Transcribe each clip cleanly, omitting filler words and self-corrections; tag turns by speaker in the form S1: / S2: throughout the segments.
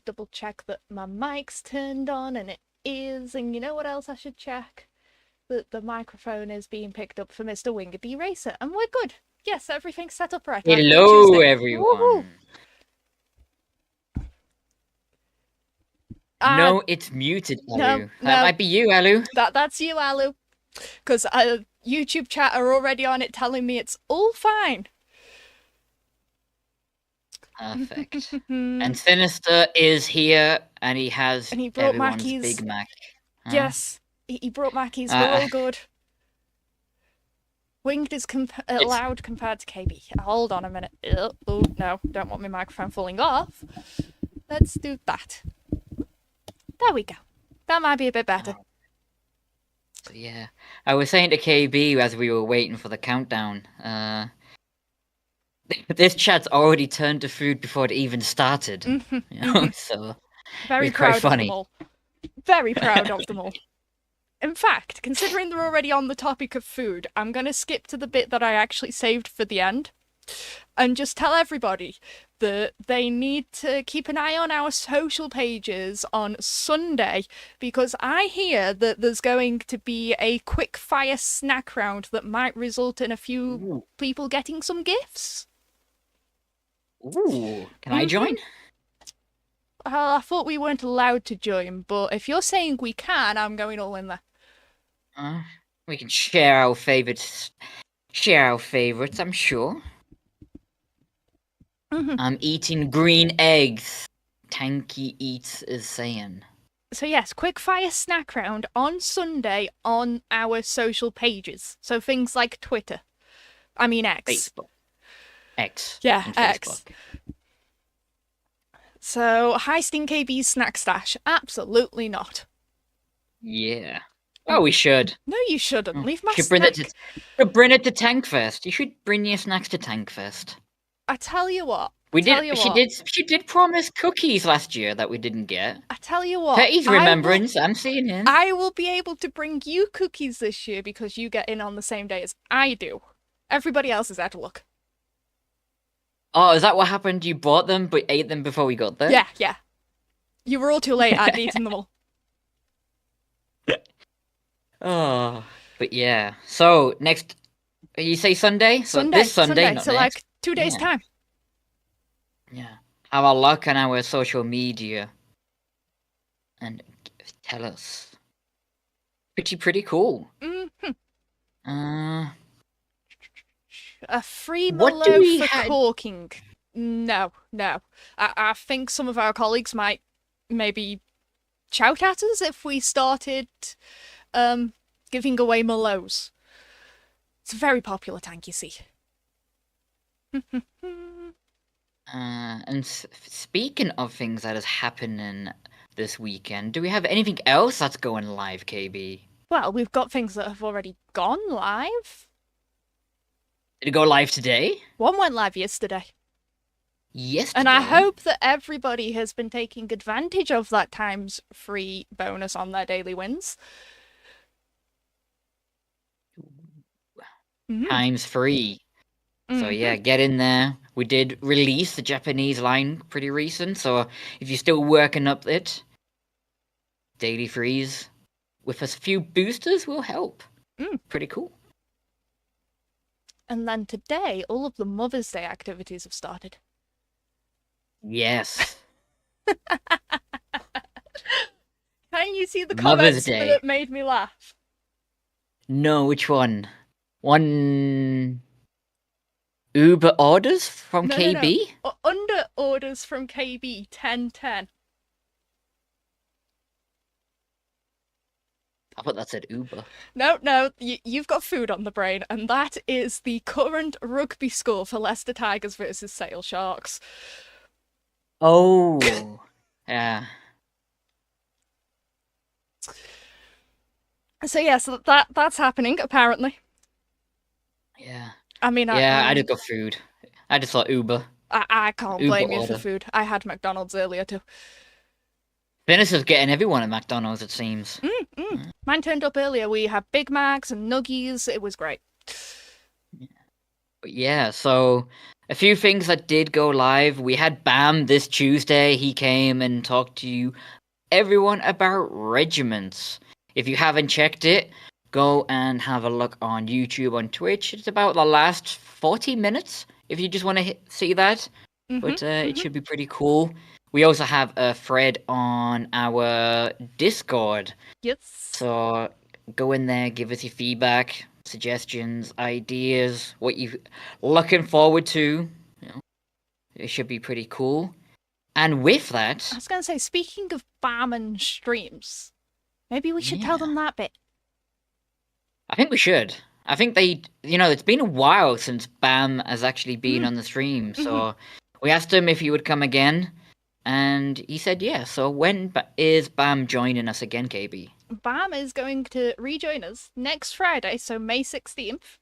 S1: double check that my mic's turned on, and it is. And you know what else I should check? That the microphone is being picked up for Mr. Wingedy Racer, and we're good. Yes, everything's set up right.
S2: Hello, everyone. No, it's muted, Alu.
S1: No,
S2: that might be you, Alu.
S1: That's you, Alu. Because YouTube chat are already on it telling me it's all fine.
S2: Perfect. And Sinister is here, and he has
S1: brought
S2: everyone's
S1: Mackey's.
S2: Big Mac.
S1: Yes, he brought Mackey's. We're all good. Winged is loud compared to KB. Hold on a minute. Oh, no, don't want my microphone falling off. Let's do that. There we go. That might be a bit better.
S2: Yeah. I was saying to KB as we were waiting for the countdown, this chat's already turned to food before it even started. You know? So
S1: very
S2: it's
S1: proud
S2: quite funny.
S1: of them all. Very proud of them all. In fact, considering they're already on the topic of food, I'm going to skip to the bit that I actually saved for the end and just tell everybody that they need to keep an eye on our social pages on Sunday, because I hear that there's going to be a quick fire snack round that might result in a few people getting some gifts.
S2: Ooh, can I join?
S1: I thought we weren't allowed to join, but if you're saying we can, I'm going all in there.
S2: We can share our favorites. I'm sure. I'm eating green eggs. Tanky Eats is saying.
S1: So yes, quick fire snack round on Sunday on our social pages. So things like Twitter. I mean X.
S2: Facebook. X.
S1: Yeah, X. So, heisting KB's snack stash? Absolutely not.
S2: Yeah. Oh, we should.
S1: No, you shouldn't. Leave my snack.
S2: Bring it to Tankfest. You should bring your snacks to Tankfest.
S1: I tell you what.
S2: She did promise cookies last year that we didn't get.
S1: I tell you what.
S2: Petty's remembrance. I'm seeing him.
S1: I will be able to bring you cookies this year because you get in on the same day as I do. Everybody else is out of luck.
S2: Oh, is that what happened? You bought them but ate them before we got there?
S1: Yeah. You were all too late. I'd eaten them all.
S2: Oh, but yeah. So, next... You say Sunday? This Sunday, not
S1: so
S2: next.
S1: Like 2 days' time.
S2: Yeah. Have a look on our social media. And tell us. Pretty cool.
S1: A free Merlot for corking. No. I think some of our colleagues might maybe shout at us if we started giving away Merlots. It's a very popular tank, you see.
S2: And speaking of things that is happening this weekend, do we have anything else that's going live, KB?
S1: Well, we've got things that have already gone live.
S2: Did it go live today?
S1: One went live yesterday.
S2: Yesterday?
S1: And I hope that everybody has been taking advantage of that times 3 bonus on their daily wins.
S2: Times 3. So yeah, get in there. We did release the Japanese line pretty recent, so if you're still working up it, daily freeze with a few boosters will help. Pretty cool.
S1: And then today, all of the Mother's Day activities have started.
S2: Yes.
S1: Can you see the comments that made me laugh?
S2: No, which one? One... Uber orders from KB?
S1: No. Under orders from KB, 1010.
S2: I thought that said Uber.
S1: No, you've got food on the brain, and that is the current rugby score for Leicester Tigers versus Sale Sharks.
S2: Oh, yeah.
S1: So yes, that's happening apparently.
S2: Yeah.
S1: I mean,
S2: I just got food. I just thought Uber.
S1: I can't blame you for food. I had McDonald's earlier too.
S2: Venice is getting everyone at McDonald's, it seems.
S1: Mine turned up earlier. We had Big Macs and Nuggies. It was great.
S2: Yeah, so a few things that did go live. We had Bam this Tuesday. He came and talked to you, everyone, about Regiments. If you haven't checked it, go and have a look on YouTube, on Twitch. It's about the last 40 minutes, if you just want to see that. But it should be pretty cool. We also have a thread on our Discord.
S1: Yes.
S2: So go in there, give us your feedback, suggestions, ideas, what you're looking forward to. You know, it should be pretty cool. And with that,
S1: I was going to say, speaking of BAM and streams, maybe we should tell them that bit.
S2: I think we should. I think it's been a while since Bam has actually been on the stream. So we asked him if he would come again, and he said yeah. So when is Bam joining us again, KB?
S1: Bam is going to rejoin us next Friday, so May 16th.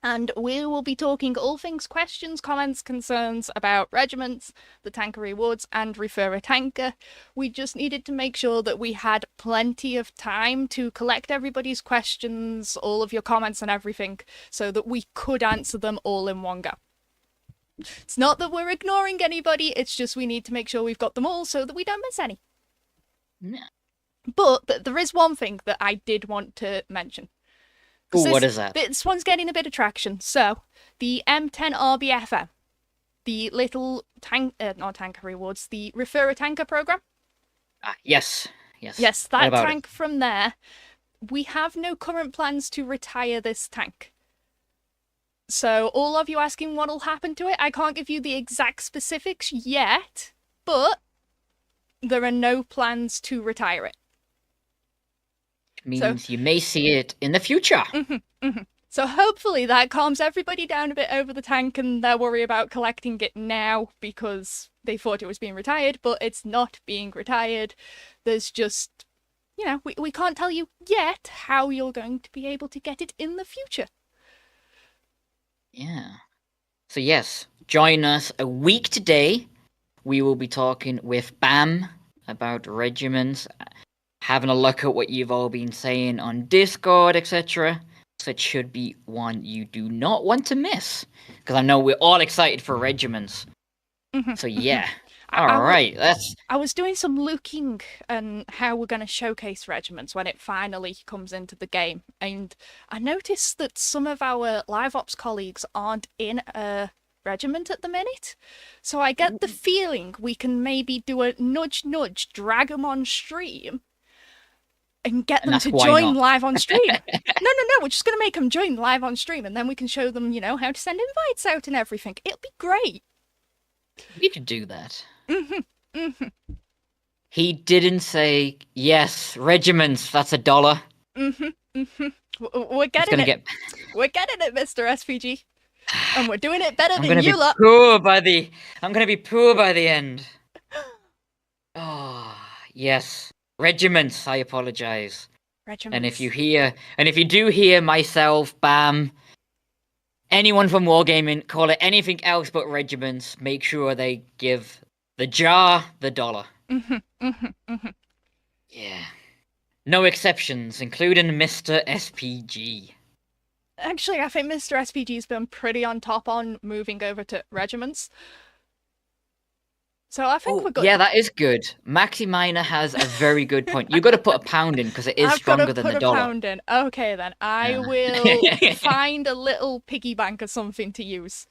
S1: And we will be talking all things questions, comments, concerns about regiments, the tankery wards, and Refer a Tanker. We just needed to make sure that we had plenty of time to collect everybody's questions, all of your comments and everything, so that we could answer them all in one go. It's not that we're ignoring anybody, it's just we need to make sure we've got them all so that we don't miss any.
S2: Yeah.
S1: But there is one thing that I did want to mention.
S2: Ooh, what is that?
S1: This one's getting a bit of traction. So, the M10 RBFM, the little not tanker rewards, the Refer a Tanker program.
S2: Yes.
S1: Yes, that tank from there. We have no current plans to retire this tank. So, all of you asking what'll happen to it, I can't give you the exact specifics yet, but there are no plans to retire it.
S2: Means you may see it in the future.
S1: So hopefully that calms everybody down a bit over the tank and their worry about collecting it now because they thought it was being retired, but it's not being retired. There's just, we can't tell you yet how you're going to be able to get it in the future.
S2: Yeah. So yes, join us a week today. We will be talking with Bam about regiments, having a look at what you've all been saying on Discord, etc. So it should be one you do not want to miss. Because I know we're all excited for regiments. So yeah. Alright,
S1: I was doing some looking on how we're going to showcase regiments when it finally comes into the game. And I noticed that some of our live ops colleagues aren't in a regiment at the minute. So I get the feeling we can maybe do a nudge, drag them on stream. And get them to join live on stream. No, we're just going to make them join live on stream and then we can show them, how to send invites out and everything. It'll be great.
S2: We could do that. He didn't say, yes, regiments, that's $1.
S1: We're getting it. We're getting it, Mr. SPG. And we're doing it better than you lot.
S2: I'm going to be poor by the end. Oh, yes. Regiments, I apologize.
S1: Regiments.
S2: And if you do hear myself, Bam, anyone from Wargaming, call it anything else but regiments, make sure they give the jar the $1. Yeah. No exceptions, including Mr. SPG.
S1: Actually, I think Mr. SPG's been pretty on top on moving over to regiments. So I think we're good.
S2: Yeah, that is good. Maxi Miner has a very good point. You've got to put a pound in because it is stronger than the $1.
S1: I've got to put a pound in. Okay, then. I will find a little piggy bank or something to use.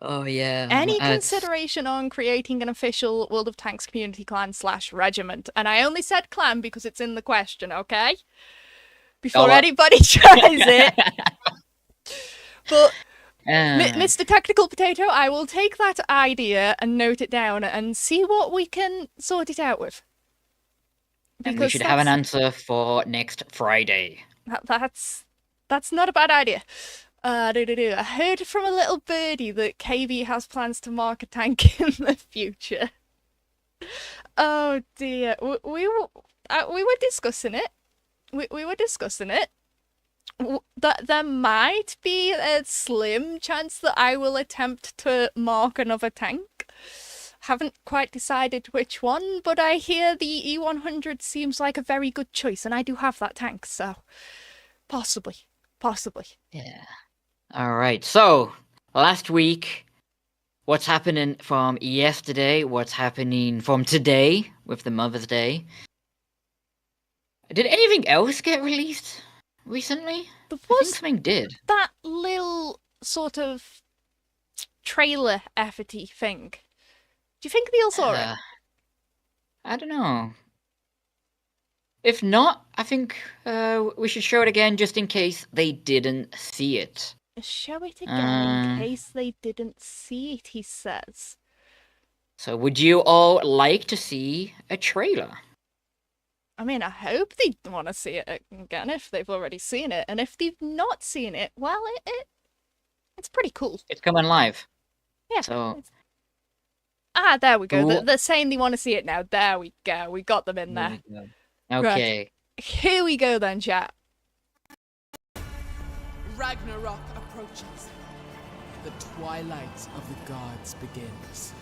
S2: Oh, yeah.
S1: Any consideration on creating an official World of Tanks community clan / regiment? And I only said clan because it's in the question, okay? Before anybody tries it. But... Mr. Tactical Potato, I will take that idea and note it down and see what we can sort it out with.
S2: And we should have an answer for next Friday.
S1: That's not a bad idea. I heard from a little birdie that KB has plans to mark a tank in the future. Oh dear, we were discussing it. We were discussing it. That there might be a slim chance that I will attempt to mark another tank. Haven't quite decided which one, but I hear the E100 seems like a very good choice, and I do have that tank, so possibly.
S2: Yeah. All right, so last week, what's happening from yesterday, what's happening from today with the Mother's Day. Did anything else get released recently? I think something did.
S1: That little sort of trailer efforty thing. Do you think they all saw it?
S2: I don't know. If not, I think we should show it again just in case they didn't see it.
S1: Show it again in case they didn't see it, he says.
S2: So would you all like to see a trailer?
S1: I mean, I hope they want to see it again if they've already seen it. And if they've not seen it, well, it's pretty cool.
S2: It's coming live.
S1: Yeah.
S2: So...
S1: there we go. They're saying they want to see it now. There we go. We got them in there.
S2: Okay.
S1: Right. Here we go then, chat.
S3: Ragnarök approaches. The twilight of the gods begins.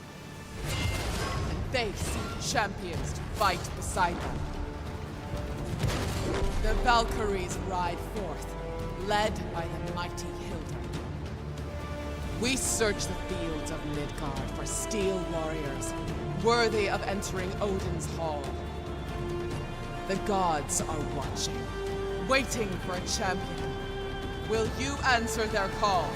S3: And they seek champions to fight beside them. The Valkyries ride forth, led by the mighty Hilda. We search the fields of Midgard for steel warriors, worthy of entering Odin's hall. The gods are watching, waiting for a champion. Will you answer their call?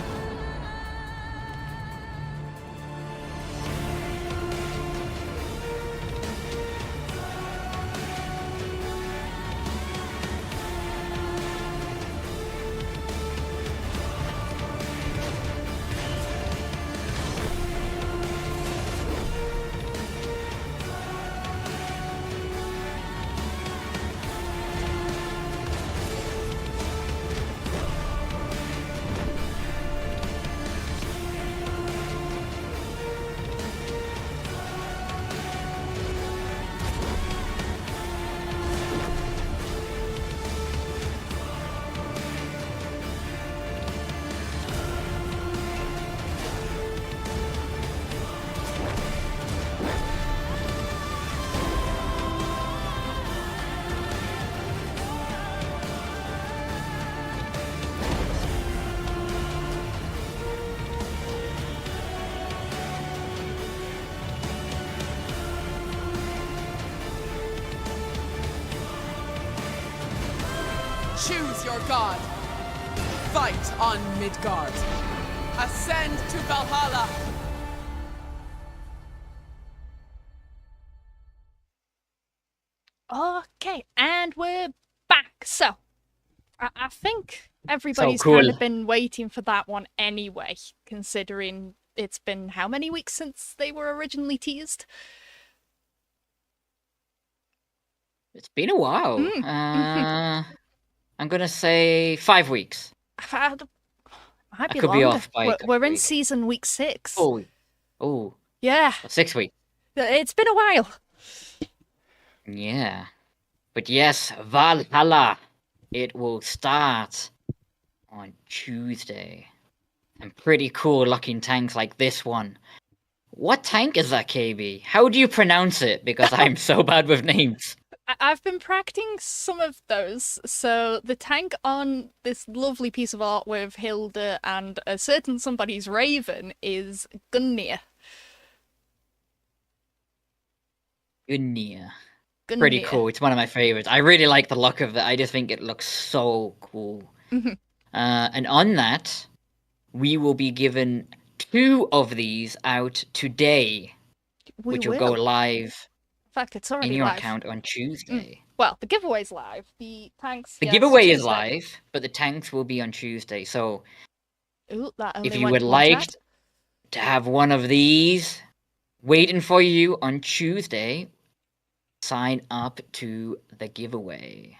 S3: Choose your god. Fight on Midgard. Ascend to Valhalla.
S1: Okay, and we're back. So, I think everybody's
S2: So cool.
S1: kind of been waiting for that one anyway, considering it's been how many weeks since they were originally teased?
S2: It's been a while. I'm gonna say 5 weeks.
S1: Might be
S2: could
S1: longer.
S2: be off by
S1: We're in
S2: week.
S1: season week 6.
S2: Oh.
S1: Yeah.
S2: 6 weeks.
S1: It's been a while.
S2: Yeah. But yes, Valhalla. It will start on Tuesday. And pretty cool looking tanks like this one. What tank is that, KB? How do you pronounce it? Because I'm so bad with names.
S1: I've been practicing some of those. So the tank on this lovely piece of art with Hilda and a certain somebody's raven is Gungnir.
S2: Gungnir. Pretty cool. It's one of my favorites. I really like the look of it. I just think it looks so cool. And on that, we will be given 2 of these out today, which will go live
S1: in fact, it's already
S2: in your
S1: live.
S2: Account on Tuesday.
S1: Well, the giveaway's live. The tanks.
S2: The giveaway is live, but the tanks will be on Tuesday. So, if you would like to have one of these waiting for you on Tuesday, sign up to the giveaway.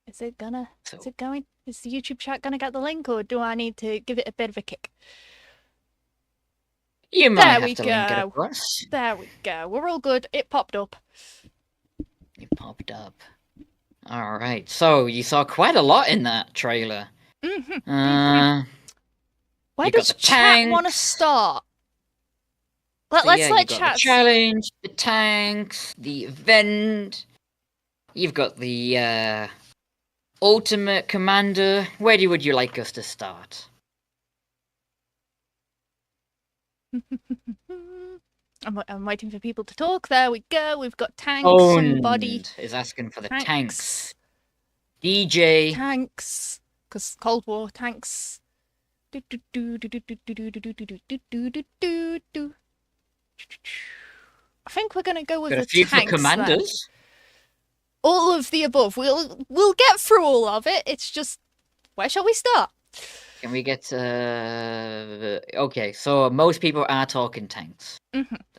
S1: Is it going? Is the YouTube chat gonna get the link, or do I need to give it a bit of a kick?
S2: You might have to link it across.
S1: There we go. We're all good. It popped up.
S2: It popped up. All right. So you saw quite a lot in that trailer.
S1: Where does chat want to start? Let's let chat.
S2: The challenge, the tanks, the event. You've got the Ultimate Commander, where would you like us to start?
S1: I'm waiting for people to talk. There we go. We've got tanks.
S2: Owned
S1: Somebody.
S2: is asking for the
S1: Tanks.
S2: tanks. DJ.
S1: Tanks. Because Cold War tanks. I think we're gonna go with
S2: Got a
S1: the
S2: few for
S1: tanks.
S2: commanders.
S1: All of the above. We'll get through all of it. It's just, where shall we start?
S2: Can we get okay, so most people are talking tanks.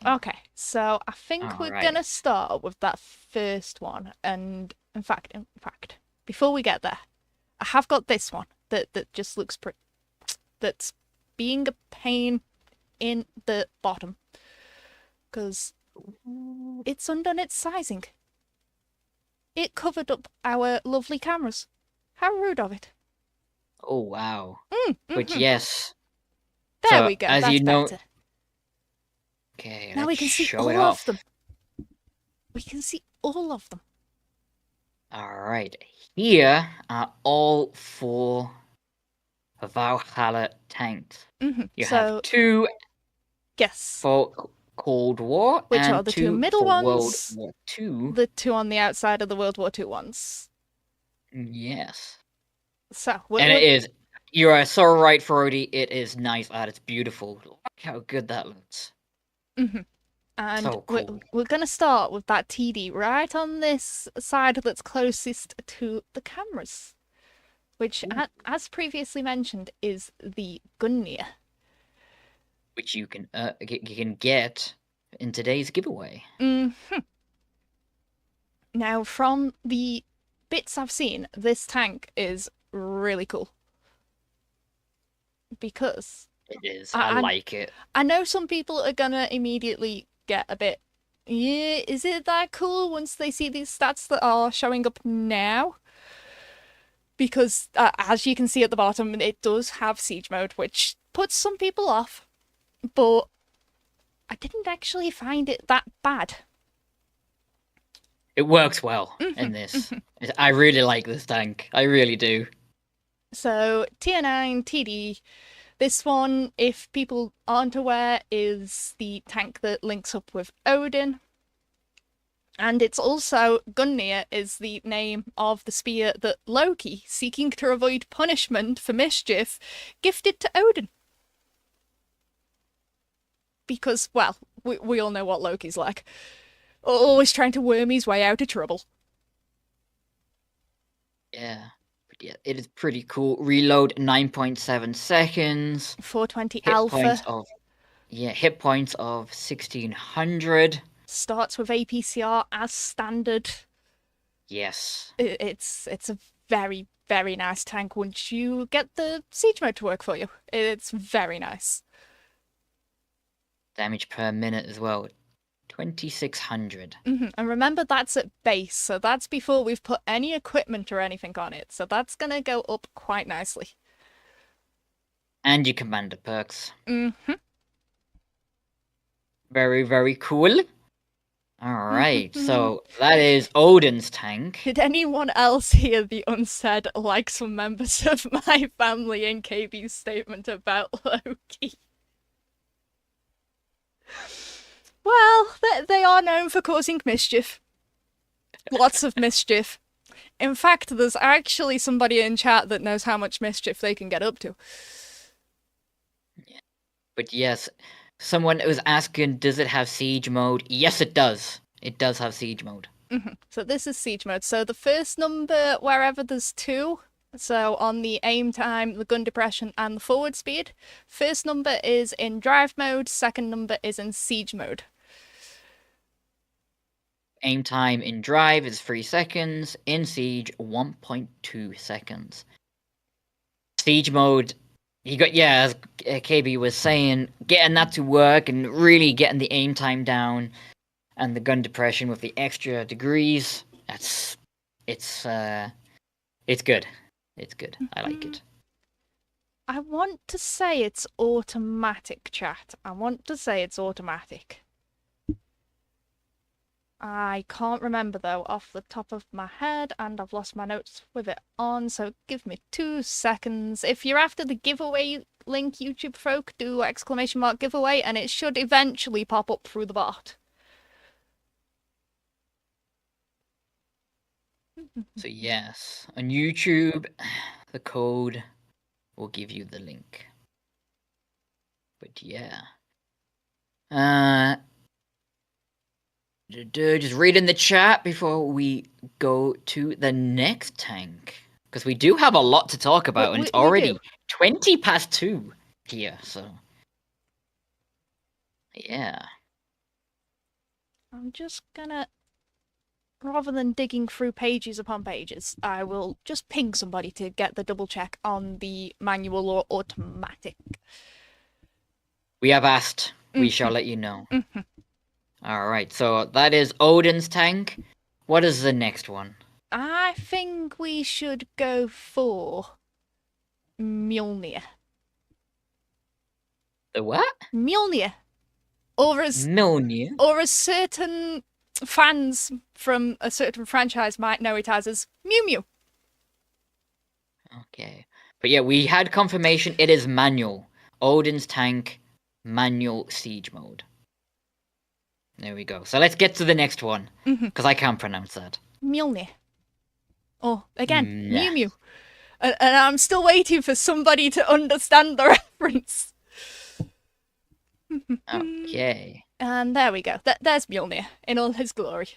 S1: Okay, so I think we're gonna
S2: Alright.
S1: start with that first one. And in fact, before we get there, I have got this one that just looks pretty. That's being a pain in the bottom because it's undone its sizing. It covered up our lovely cameras. How rude of it.
S2: Oh wow. But yes.
S1: There
S2: So,
S1: we go.
S2: as
S1: That's
S2: you know-
S1: better.
S2: Okay,
S1: Now we
S2: let's
S1: can see
S2: show
S1: all
S2: it
S1: of
S2: off.
S1: them. We can see all of them.
S2: Alright. Here are all 4 Valhalla tanks. You
S1: So,
S2: have 2
S1: yes.
S2: for Cold War
S1: Which
S2: and
S1: are the 2
S2: 2
S1: middle
S2: for World
S1: ones?
S2: War II.
S1: The 2 on the outside of the World War II ones.
S2: Yes.
S1: So,
S2: And it is. You are so right, Frody. It is nice art. It's beautiful. Look how good that looks.
S1: And
S2: So cool.
S1: we're going to start with that TD right on this side that's closest to the cameras, which, as previously mentioned, is the Gungnir.
S2: Which you can get in today's giveaway.
S1: Now, from the bits I've seen, this tank is really cool. Because
S2: It is. I like it.
S1: I know some people are gonna immediately get a bit, yeah, is it that cool once they see these stats that are showing up now? Because as you can see at the bottom, it does have siege mode, which puts some people off. But I didn't actually find it that bad.
S2: It works well in this. I really like this tank. I really do.
S1: So, Tier 9 TD. This one, if people aren't aware, is the tank that links up with Odin. And it's also, Gungnir is the name of the spear that Loki, seeking to avoid punishment for mischief, gifted to Odin. Because, well, we all know what Loki's like. Always trying to worm his way out of trouble.
S2: Yeah. But yeah, it is pretty cool. Reload 9.7 seconds.
S1: 420
S2: Hit
S1: alpha.
S2: points of hit points of 1600.
S1: Starts with APCR as standard.
S2: Yes.
S1: It's a very, very nice tank once you get the siege mode to work for you. It's very nice.
S2: Damage per minute as well. 2600.
S1: And remember, that's at base, so that's before we've put any equipment or anything on it. So that's gonna go up quite nicely.
S2: And your commander perks.
S1: Mm-hmm.
S2: Very, very cool. Alright, so that is Odin's tank.
S1: Did anyone else hear the unsaid, like some members of my family, in KB's statement about Loki? Well, they are known for causing mischief. Lots of mischief. In fact, there's actually somebody in chat that knows how much mischief they can get up to.
S2: But yes, someone was asking, does it have siege mode? Yes, it does. It does have siege mode.
S1: So this is siege mode. So the first number, wherever there's 2, so on the aim time, the gun depression, and the forward speed, first number is in drive mode, second number is in siege mode.
S2: Aim time in drive is 3 seconds. In siege, 1.2 seconds. Siege mode, as KB was saying, getting that to work and really getting the aim time down and the gun depression with the extra degrees. It's good. It's good. I like it.
S1: I want to say it's automatic, chat. I want to say it's automatic. I can't remember though off the top of my head, and I've lost my notes with it on, so give me 2 seconds. If you're after the giveaway link, YouTube folk, do ! giveaway, and it should eventually pop up through the bot.
S2: So yes, on YouTube, the code will give you the link. But yeah. Just read in the chat before we go to the next tank. Because we do have a lot to talk about, and it's already 20 past 2 here, so. Yeah.
S1: I'm just gonna, rather than digging through pages upon pages, I will just ping somebody to get the double check on the manual or automatic.
S2: We have asked. We shall let you know. Alright, so that is Odin's tank. What is the next one?
S1: I think we should go for Mjolnir.
S2: The what?
S1: Mjolnir. Or as
S2: Mjolnir?
S1: Or as certain fans from a certain franchise might know it as Mew Mew.
S2: Okay. But yeah, we had confirmation it is manual. Odin's tank, manual siege mode. There we go. So let's get to the next one. Because I can't pronounce that.
S1: Mjolnir. Oh, again,
S2: Yeah.
S1: Mew Mew. And I'm still waiting for somebody to understand the reference.
S2: Okay.
S1: And there we go. There's Mjolnir in all his glory.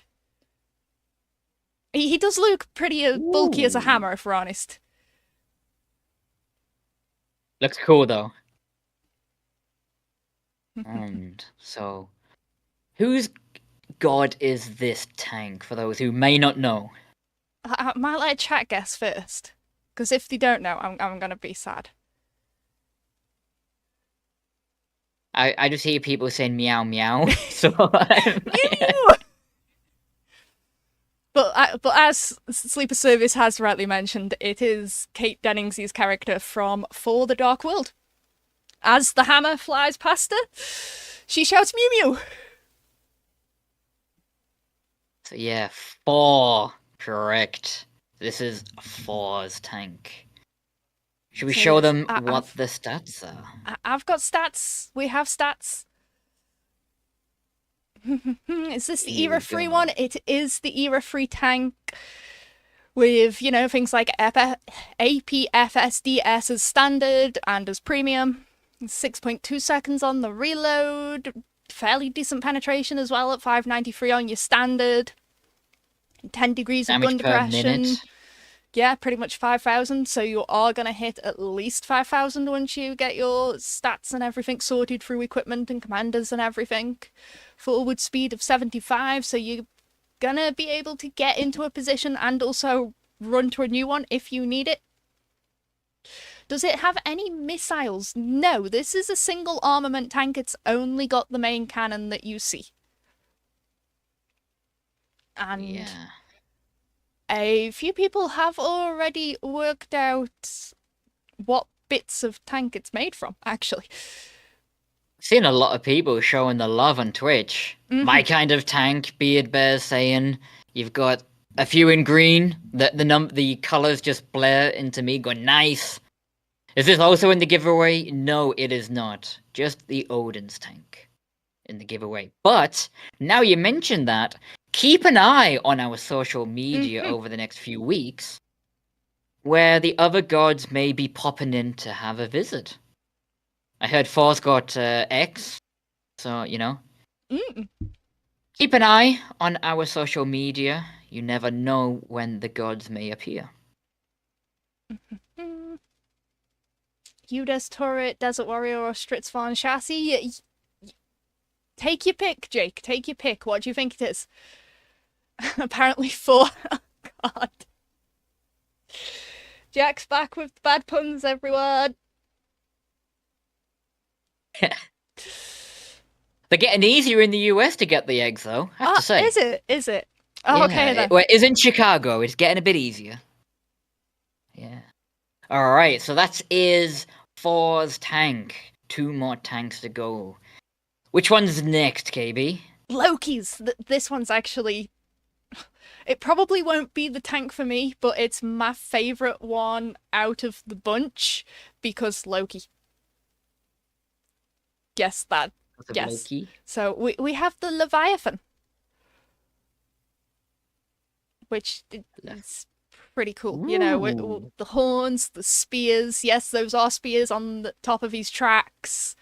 S1: He does look pretty bulky as a hammer, if we're honest.
S2: Looks cool, though. And so, whose god is this tank, for those who may not know?
S1: I might let chat guess first. Because if they don't know, I'm going to be sad.
S2: I just hear people saying meow meow, so
S1: Mew! But as Sleeper Service has rightly mentioned, it is Kate Dennings's character from For the Dark World. As the hammer flies past her, she shouts Mew Mew!
S2: So yeah, 4. Correct. This is 4's tank. Should we show them what the stats are?
S1: I've got stats. We have stats. Is this the era-free one? It is the era-free tank with, you know, things like APFSDS as standard and as premium. 6.2 seconds on the reload. Fairly decent penetration as well at 593 on your standard. 10 degrees of gun depression.
S2: Minute.
S1: Yeah, pretty much 5,000. So you are going to hit at least 5,000 once you get your stats and everything sorted through equipment and commanders and everything. Forward speed of 75. So you're going to be able to get into a position and also run to a new one if you need it. Does it have any missiles? No, this is a single armament tank. It's only got the main cannon that you see. And
S2: yeah.
S1: A few people have already worked out what bits of tank it's made from, actually.
S2: Seen a lot of people showing the love on Twitch. My kind of tank, Beard Bear saying you've got a few in green. The colours just blare into me, going nice. Is this also in the giveaway? No, it is not. Just the Odin's tank in the giveaway. But now you mentioned that, keep an eye on our social media over the next few weeks, where the other gods may be popping in to have a visit. I heard Thor's got X, so, you know. Keep an eye on our social media. You never know when the gods may appear.
S1: Udes Turret, Desert Warrior, or Stritzvon Chassis. Take your pick, Jake. Take your pick. What do you think it is? Apparently 4. Oh, God. Jack's back with the bad puns, everyone.
S2: They're getting easier in the US to get the eggs, though, I have to say.
S1: Is it? Is it? Oh, yeah, okay, then.
S2: It is in Chicago. It's getting a bit easier. Yeah. Alright, so that is 4's tank. 2 more tanks to go. Which one's next, KB?
S1: Loki's. This one's actually... It probably won't be the tank for me, but it's my favourite one out of the bunch because Loki. Yes, that.
S2: Because of
S1: Yes.
S2: Loki.
S1: So we have the Leviathan, which is pretty cool. You know, with
S2: Ooh.
S1: the horns, the spears. Yes, those are spears on the top of his tracks.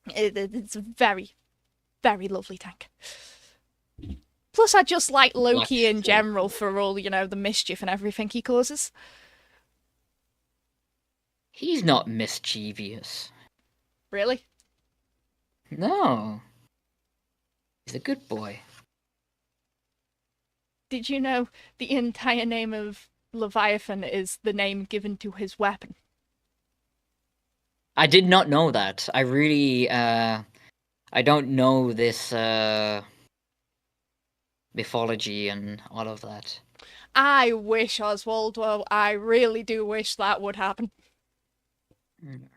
S1: It's a very, very lovely tank. Plus, I just like Loki in general for all, you know, the mischief and everything he causes.
S2: He's not mischievous.
S1: Really?
S2: No. He's a good boy.
S1: Did you know the entire name of Leviathan is the name given to his weapon?
S2: I did not know that. I really, I don't know this, mythology and all of that.
S1: I wish, Oswald. Well, I really do wish that would happen.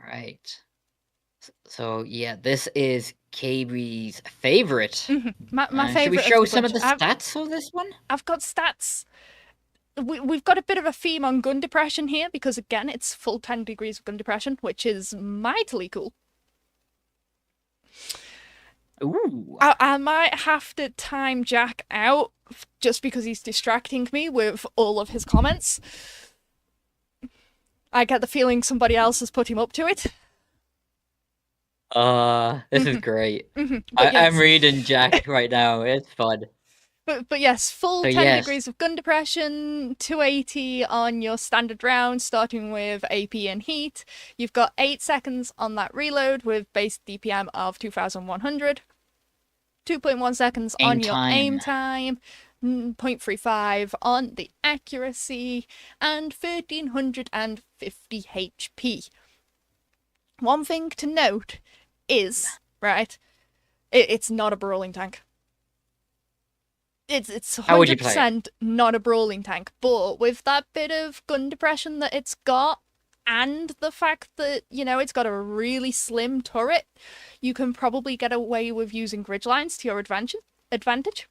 S2: Right. So yeah, this is KB's favorite.
S1: My
S2: Should
S1: favorite.
S2: we show some
S1: bunch.
S2: of the stats of this one?
S1: I've got stats. We've got a bit of a theme on gun depression here because again, it's full 10 degrees of gun depression, which is mightily cool.
S2: Ooh.
S1: I might have to time Jack out just because he's distracting me with all of his comments. I get the feeling somebody else has put him up to it.
S2: This is great.
S1: Yes.
S2: I'm reading Jack right now. It's fun.
S1: But yes, full
S2: So
S1: 10
S2: yes.
S1: degrees of gun depression, 280 on your standard round, starting with AP and heat. You've got 8 seconds on that reload with base DPM of 2100. 2.1 seconds on your aim time. 0.35 on the accuracy, and 1350 HP. One thing to note is, right, it's not a brawling tank. It's 100% not a brawling tank, but with that bit of gun depression that it's got, and the fact that, you know, it's got a really slim turret, you can probably get away with using ridgelines to your advantage.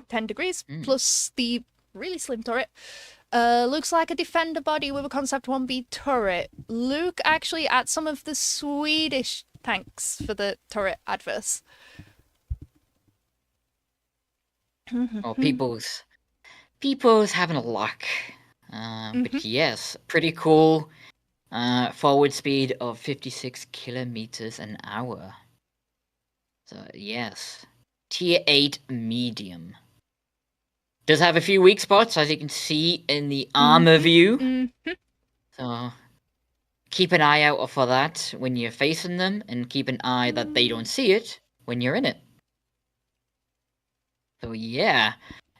S1: 10 degrees, plus the really slim turret. Looks like a defender body with a Concept 1B turret. Look actually at some of the Swedish tanks for the turret adverse.
S2: Oh, people's having a luck. But yes, pretty cool. Forward speed of 56 kilometers an hour. So yes, tier 8 medium. Does have a few weak spots, as you can see in the armor view. So keep an eye out for that when you're facing them, and keep an eye that they don't see it when you're in it. So yeah,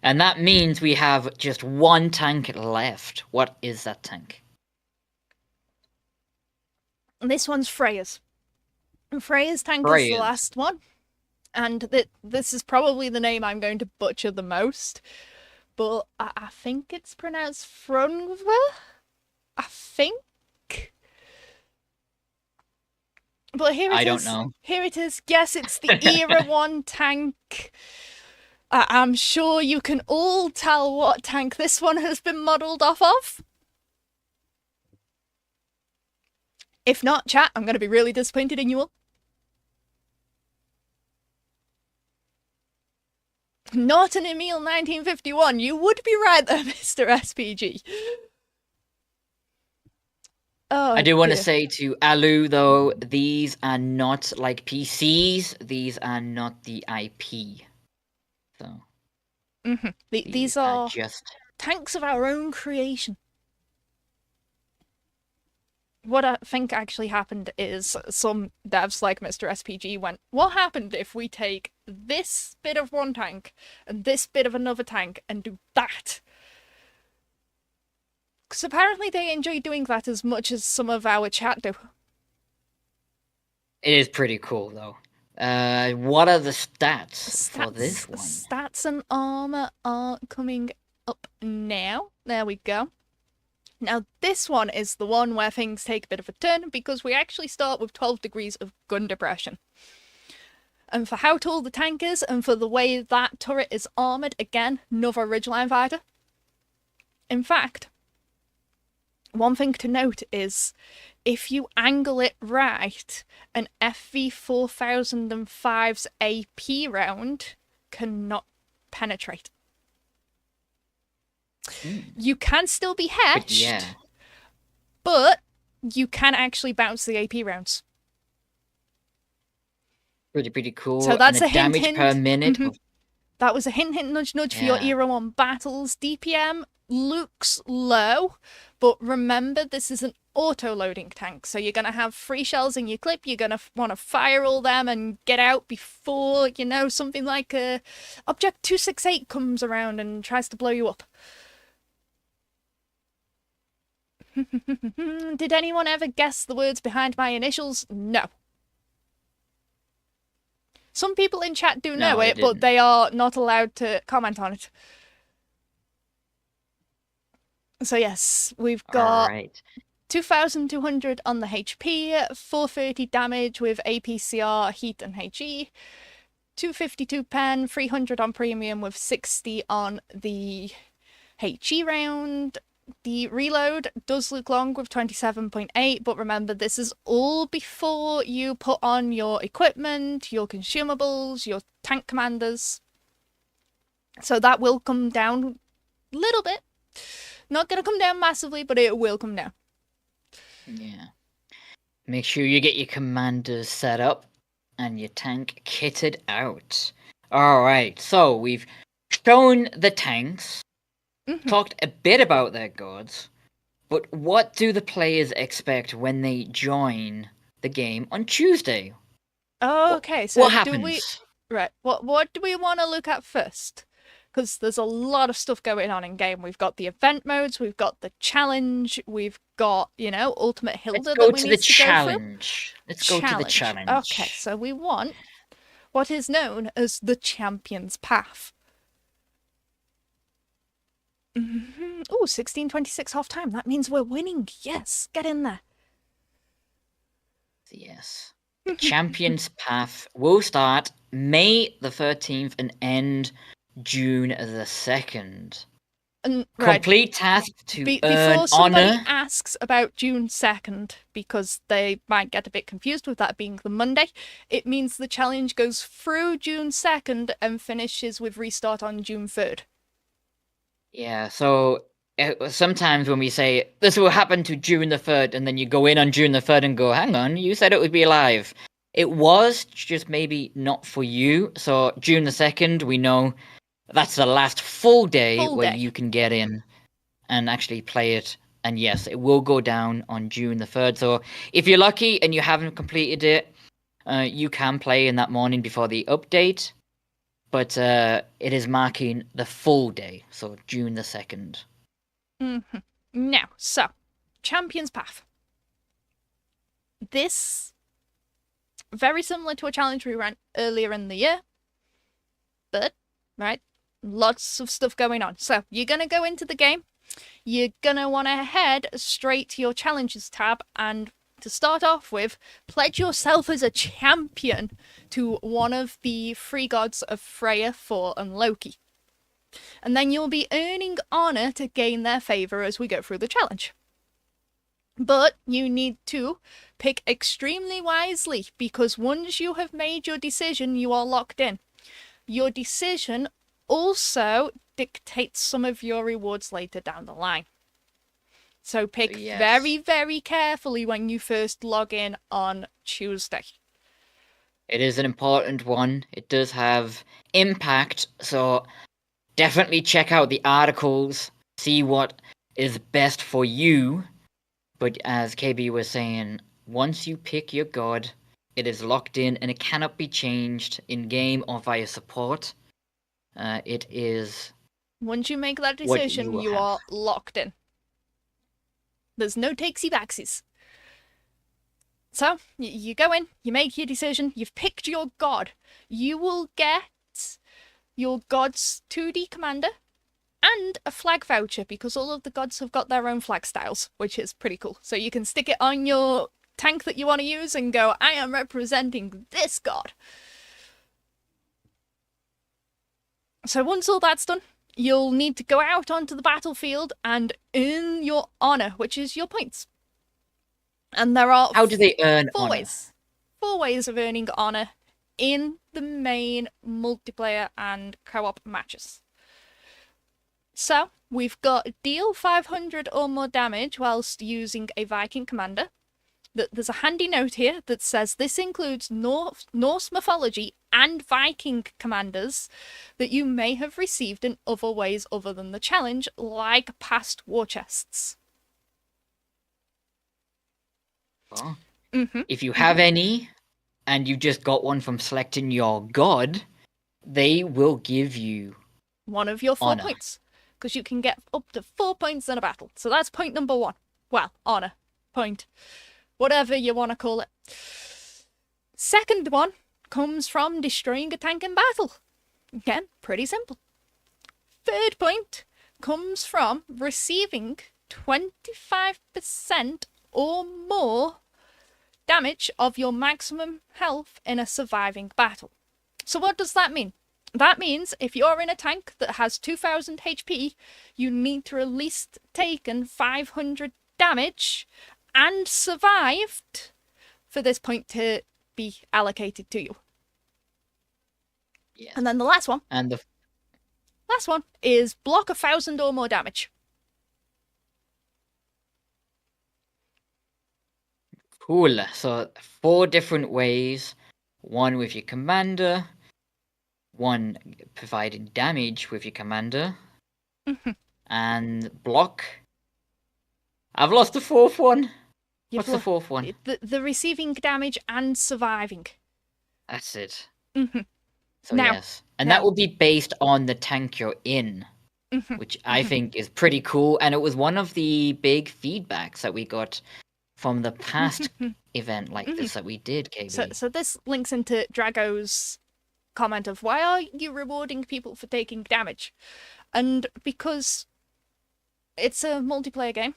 S2: and that means we have just one tank left. What is that tank?
S1: This one's Freya's. Freya's tank is the last one. And this is probably the name I'm going to butcher the most. But I think it's pronounced Frungva? I think? But here it is.
S2: I don't know.
S1: Here it is. Yes, it's the Era 1 tank. I'm sure you can all tell what tank this one has been modelled off of. If not, chat, I'm going to be really disappointed in you all. Not an Emil 1951. You would be right there, Mr. SPG. Oh,
S2: I do want to say to Alu, though, these are not like PCs. These are not the IP. So
S1: these are
S2: just
S1: tanks of our own creation. What I think actually happened is some devs like Mr. SPG went, what happened if we take this bit of one tank and this bit of another tank and do that? Because apparently they enjoy doing that as much as some of our chat do.
S2: It is pretty cool, though. What are the stats for this one?
S1: Stats and armor are coming up now. There we go. Now, this one is the one where things take a bit of a turn because we actually start with 12 degrees of gun depression. And for how tall the tank is, and for the way that turret is armoured, again, another ridgeline fighter. In fact, one thing to note is, if you angle it right, an FV4005's AP round cannot penetrate. You can still be hedged, but you can actually bounce the AP rounds.
S2: Pretty cool.
S1: So that's
S2: and
S1: a
S2: damage
S1: hint.
S2: per minute.
S1: That was a hint, nudge, nudge for your Era 1 battles. DPM looks low, but remember this is an auto-loading tank, so you're going to have 3 shells in your clip, you're going to want to fire all them and get out before, you know, something like a Object 268 comes around and tries to blow you up. Did anyone ever guess the words behind my initials? No. Some people in chat do know it, but they are not allowed to comment on it. So yes, we've got 2,200 on the HP, 430 damage with APCR, heat and HE, 252 pen, 300 on premium with 60 on the HE round. The reload does look long with 27.8, but remember this is all before you put on your equipment, your consumables, your tank commanders. So that will come down a little bit. Not going to come down massively, but it will come down.
S2: Yeah. Make sure you get your commanders set up and your tank kitted out. Alright, so we've shown the tanks. Talked a bit about their gods, but what do the players expect when they join the game on Tuesday?
S1: Okay, so
S2: what happens?
S1: What do we want to look at first? Because there's a lot of stuff going on in game. We've got the event modes, we've got the challenge, we've got, you know, Ultimate Hilda that we need to go through. Let's
S2: go to the challenge.
S1: Okay, so we want what is known as the Champion's Path. Oh, 16:26 half time. That means we're winning. Yes, get in there.
S2: Yes. The Champion's Path will start May the 13th and end June the 2nd. Complete task to earn
S1: before somebody
S2: honor.
S1: Asks about June 2nd, because they might get a bit confused with that being the Monday, it means the challenge goes through June 2nd and finishes with restart on June 3rd.
S2: Yeah, so sometimes when we say this will happen to June the 3rd, and then you go in on June the 3rd and go, hang on, you said it would be live. It was, just maybe not for you. So June the 2nd, we know that's the last full day where you can get in and actually play it. And yes, it will go down on June the 3rd. So if you're lucky and you haven't completed it, you can play in that morning before the update. But it is marking the full day, so June the 2nd.
S1: Now, so, Champion's Path. This, very similar to a challenge we ran earlier in the year. But, right, lots of stuff going on. So, you're going to go into the game. You're going to want to head straight to your challenges tab, and to start off with, pledge yourself as a champion to one of the 3 gods of Freya, Thor, and Loki. And then you'll be earning honor to gain their favor as we go through the challenge. But you need to pick extremely wisely, because once you have made your decision, you are locked in. Your decision also dictates some of your rewards later down the line. So pick very, very carefully when you first log in on Tuesday.
S2: It is an important one. It does have impact, so definitely check out the articles, see what is best for you. But as KB was saying, once you pick your god, it is locked in and it cannot be changed in-game or via support. It is...
S1: Once you make that decision, you are locked in. There's no takesy-backsies. So, you go in, you make your decision, you've picked your god. You will get your god's 2D commander and a flag voucher, because all of the gods have got their own flag styles, which is pretty cool. So you can stick it on your tank that you want to use and go, I am representing this god. So once all that's done, you'll need to go out onto the battlefield and earn your honor, which is your points. And there are
S2: How do they earn
S1: four
S2: honor?
S1: ways. 4 ways of earning honor in the main multiplayer and co-op matches. So, we've got deal 500 or more damage whilst using a Viking commander. There's a handy note here that says this includes Norse mythology and Viking commanders that you may have received in other ways other than the challenge, like past war chests.
S2: Well,
S1: Mm-hmm.
S2: if you have any, and you just got one from selecting your god, they will give you
S1: One of your 4
S2: honor.
S1: points. Because you can get up to 4 points in a battle. So that's point number 1. Well, honor. Point. Whatever you want to call it. Second one comes from destroying a tank in battle. Again, pretty simple. Third point comes from receiving 25% or more damage of your maximum health in a surviving battle. So what does that mean? That means if you're in a tank that has 2000 HP, you need to at least taken 500 damage and survived for this point to be allocated to you.
S2: Yeah.
S1: And then the last one.
S2: And the
S1: Last one is block 1000 or more damage.
S2: cool. So 4 different ways. One with your commander. One providing damage with your commander. And block. I've lost the 4th one. What's the 4th one?
S1: The receiving damage and surviving.
S2: That's it.
S1: Mm-hmm.
S2: So
S1: Now-
S2: yes. And that will be based on the tank you're in.
S1: Mm-hmm.
S2: Which I think is pretty cool. And it was one of the big feedbacks that we got from the past event like this that we did, KB.
S1: So this links into Drago's comment of why are you rewarding people for taking damage? And because it's a multiplayer game,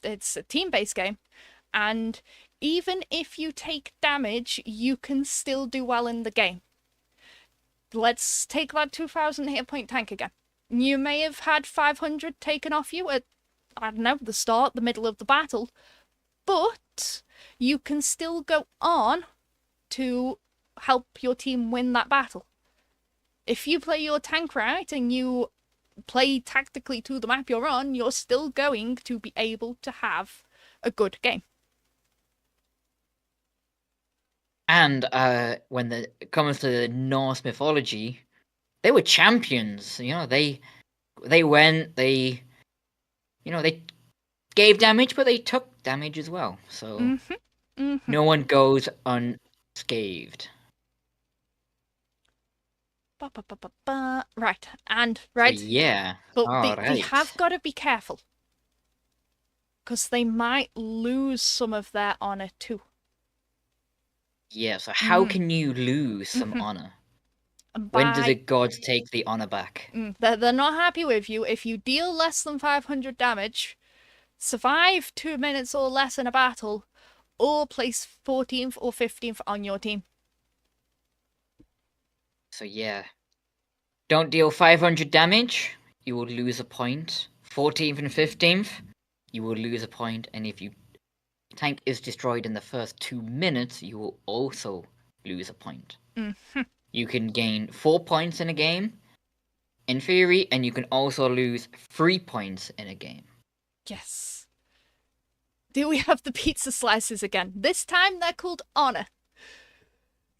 S1: it's a team-based game, and even if you take damage, you can still do well in the game. Let's take that 2000 hit point tank again. You may have had 500 taken off you at, I don't know, the start, the middle of the battle, but you can still go on to help your team win that battle. If you play your tank right and you play tactically to the map you're on, you're still going to be able to have a good game.
S2: And when it comes to the Norse mythology, they were champions. You know, they went, they gave damage, but they took damage as well. So no one goes unscathed.
S1: Right, and
S2: So,
S1: right.
S2: yeah.
S1: But
S2: All
S1: they
S2: right.
S1: have got to be careful. Because they might lose some of their honor too.
S2: Yeah, so how can you lose some honor?
S1: And
S2: When do
S1: by-
S2: the gods take the honor back?
S1: They're not happy with you if you deal less than 500 damage, survive 2 minutes or less in a battle, or place 14th or 15th on your team.
S2: So yeah. Don't deal 500 damage, you will lose a point. 14th and 15th, you will lose a point. And if your tank is destroyed in the first 2 minutes, you will also lose a point. You can gain 4 points in a game, in theory, and you can also lose 3 points in a game.
S1: Yes. Do we have the pizza slices again? This time they're called honor.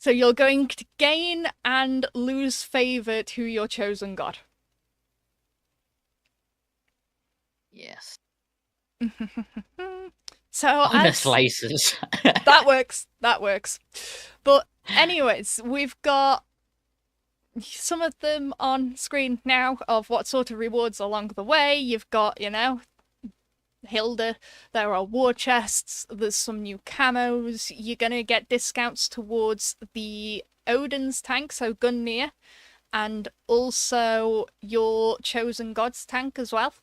S1: So you're going to gain and lose favor to your chosen god.
S2: Yes.
S1: So
S2: Honor
S1: as...
S2: slices.
S1: That works. But anyways, we've got some of them on screen now of what sort of rewards along the way. You've got, Hilda, there are war chests, there's some new camos, you're gonna get discounts towards the Odin's tank, so Gungnir, and also your Chosen God's tank as well.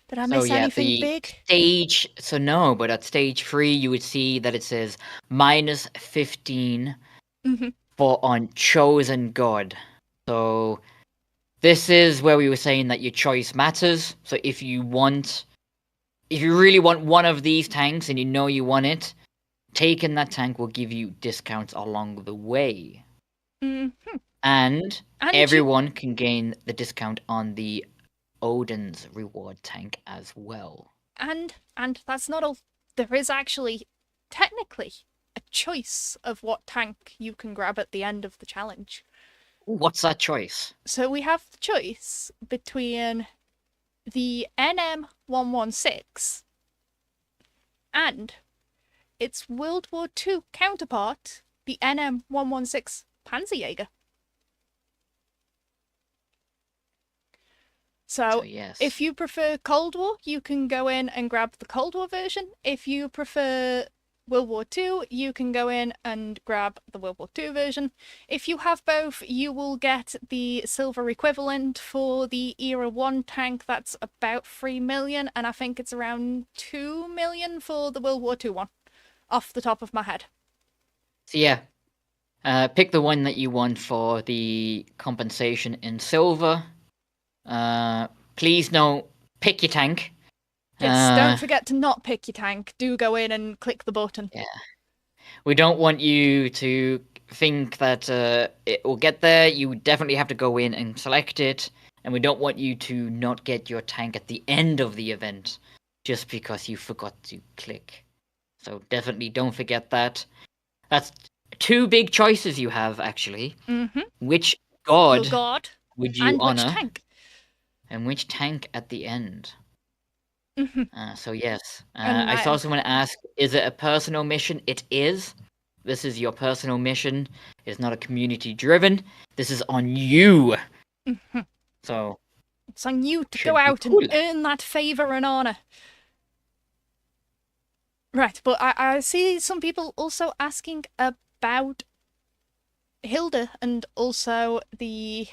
S1: Did I miss anything big?
S2: Stage, so no, but at stage 3 you would see that it says minus 15 for on Chosen God. So this is where we were saying that your choice matters. So if you really want one of these tanks and you know you want it, taking that tank will give you discounts along the way.
S1: Mm-hmm.
S2: And everyone can gain the discount on the Odin's reward tank as well.
S1: And that's not all. There is actually, technically, a choice of what tank you can grab at the end of the challenge.
S2: What's that choice?
S1: So we have the choice between the NM116 and its World War II counterpart, the NM116 Panzerjäger. So
S2: yes.
S1: If you prefer Cold War, you can go in and grab the Cold War version. If you prefer World War II, you can go in and grab the World War II version. If you have both, you will get the silver equivalent for the Era 1 tank. That's about 3 million, and I think it's around 2 million for the World War II one, off the top of my head.
S2: So yeah, pick the one that you want for the compensation in silver. Please don't pick your tank.
S1: Yes, don't forget to not pick your tank. Do go in and click the button.
S2: Yeah. We don't want you to think that it will get there. You definitely have to go in and select it. And we don't want you to not get your tank at the end of the event just because you forgot to click. So definitely don't forget that. That's 2 big choices you have, actually.
S1: Mm-hmm.
S2: Which god
S1: would
S2: you honor?
S1: Which tank?
S2: And which tank at the end?
S1: Mm-hmm.
S2: So yes, I saw someone ask, is it a personal mission? It is. This is your personal mission. It's not a community driven. This is on you.
S1: Mm-hmm.
S2: So
S1: it's on you to go out and earn that favor and honor. Right, but I see some people also asking about Hilda and also the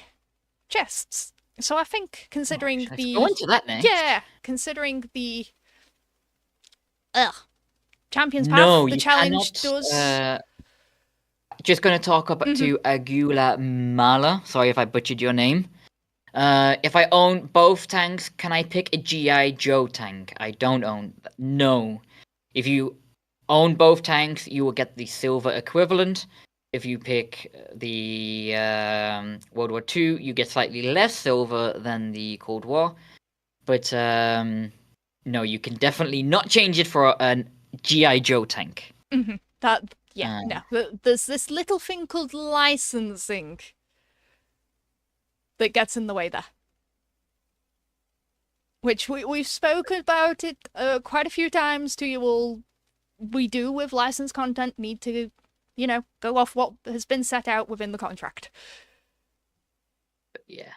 S1: chests. So I think, considering
S2: let's go into that next.
S1: Yeah, considering the Champions Path, the challenge does.
S2: Just going to talk about to Agula Mala. Sorry if I butchered your name. If I own both tanks, can I pick a G.I. Joe tank? I don't own. No. If you own both tanks, you will get the silver equivalent. If you pick the World War II, you get slightly less silver than the Cold War. But no, you can definitely not change it for a G.I. Joe tank.
S1: Mm-hmm. No. There's this little thing called licensing that gets in the way there. Which we've spoken about it quite a few times to you all. We do, with licensed content, need to, go off what has been set out within the contract.
S2: Yeah.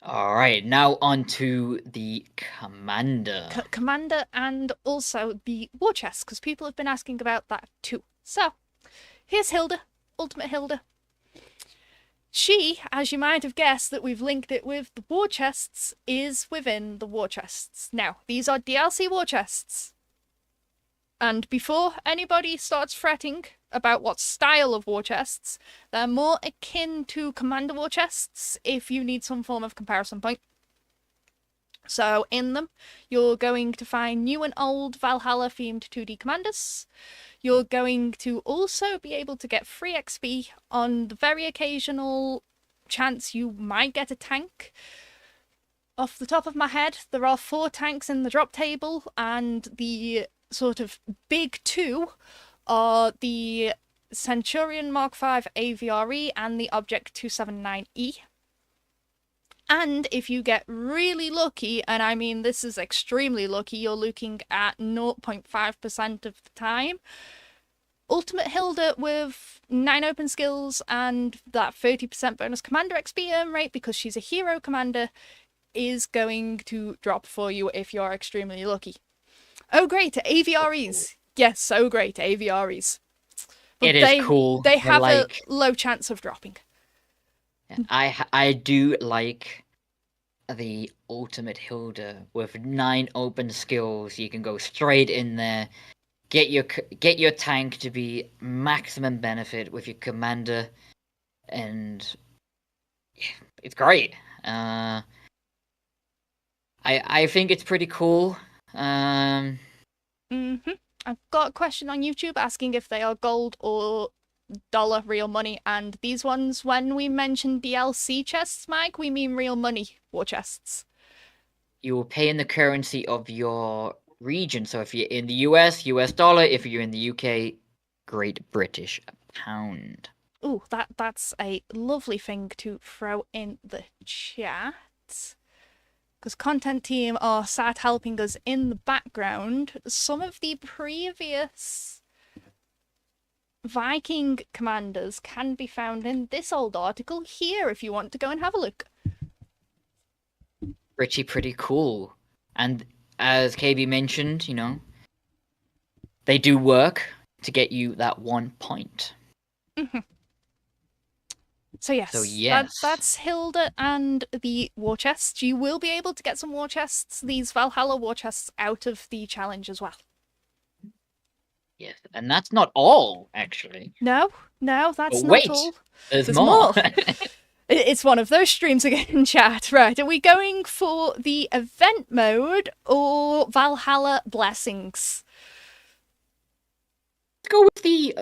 S2: Alright, now on to the Commander.
S1: Commander and also the war chest, because people have been asking about that too. So, here's Hilda, Ultimate Hilda. She, as you might have guessed that we've linked it with the war chests, is within the war chests. Now, these are DLC war chests. And before anybody starts fretting about what style of war chests, they're more akin to Commander war chests if you need some form of comparison point. So in them, you're going to find new and old Valhalla themed 2D commanders. You're going to also be able to get free XP on the very occasional chance you might get a tank. Off the top of my head, there are 4 tanks in the drop table, and the sort of big 2 are the Centurion Mark V AVRE and the Object 279E. And if you get really lucky, and I mean this is extremely lucky, you're looking at 0.5% of the time, Ultimate Hilda with 9 open skills and that 30% bonus commander XP earn rate, because she's a hero commander, is going to drop for you if you're extremely lucky. Oh great, AVREs. Yes, so great, AVREs. But
S2: it is cool.
S1: They have a low chance of dropping.
S2: I do like the Ultimate Hilda with 9 open skills. You can go straight in there, get your tank to be maximum benefit with your commander, and it's great. I think it's pretty cool.
S1: I've got a question on YouTube asking if they are gold or dollar real money, and these ones, when we mention DLC chests, Mike, we mean real money war chests.
S2: You will pay in the currency of your region. So if you're in the US, US dollar. If you're in the UK, Great British Pound.
S1: Ooh, that's a lovely thing to throw in the chat. Because content team are sat helping us in the background. Some of the previous Viking commanders can be found in this old article here if you want to go and have a look.
S2: Pretty cool. And as KB mentioned, they do work to get you that 1 point.
S1: So yes, that's Hilda and the war chests. You will be able to get some war chests, these Valhalla war chests, out of the challenge as well.
S2: Yes, and that's not all, actually.
S1: No, that's
S2: wait,
S1: not all.
S2: There's more.
S1: It's one of those streams again in chat. Right, are we going for the event mode or Valhalla Blessings?
S2: Let's go with the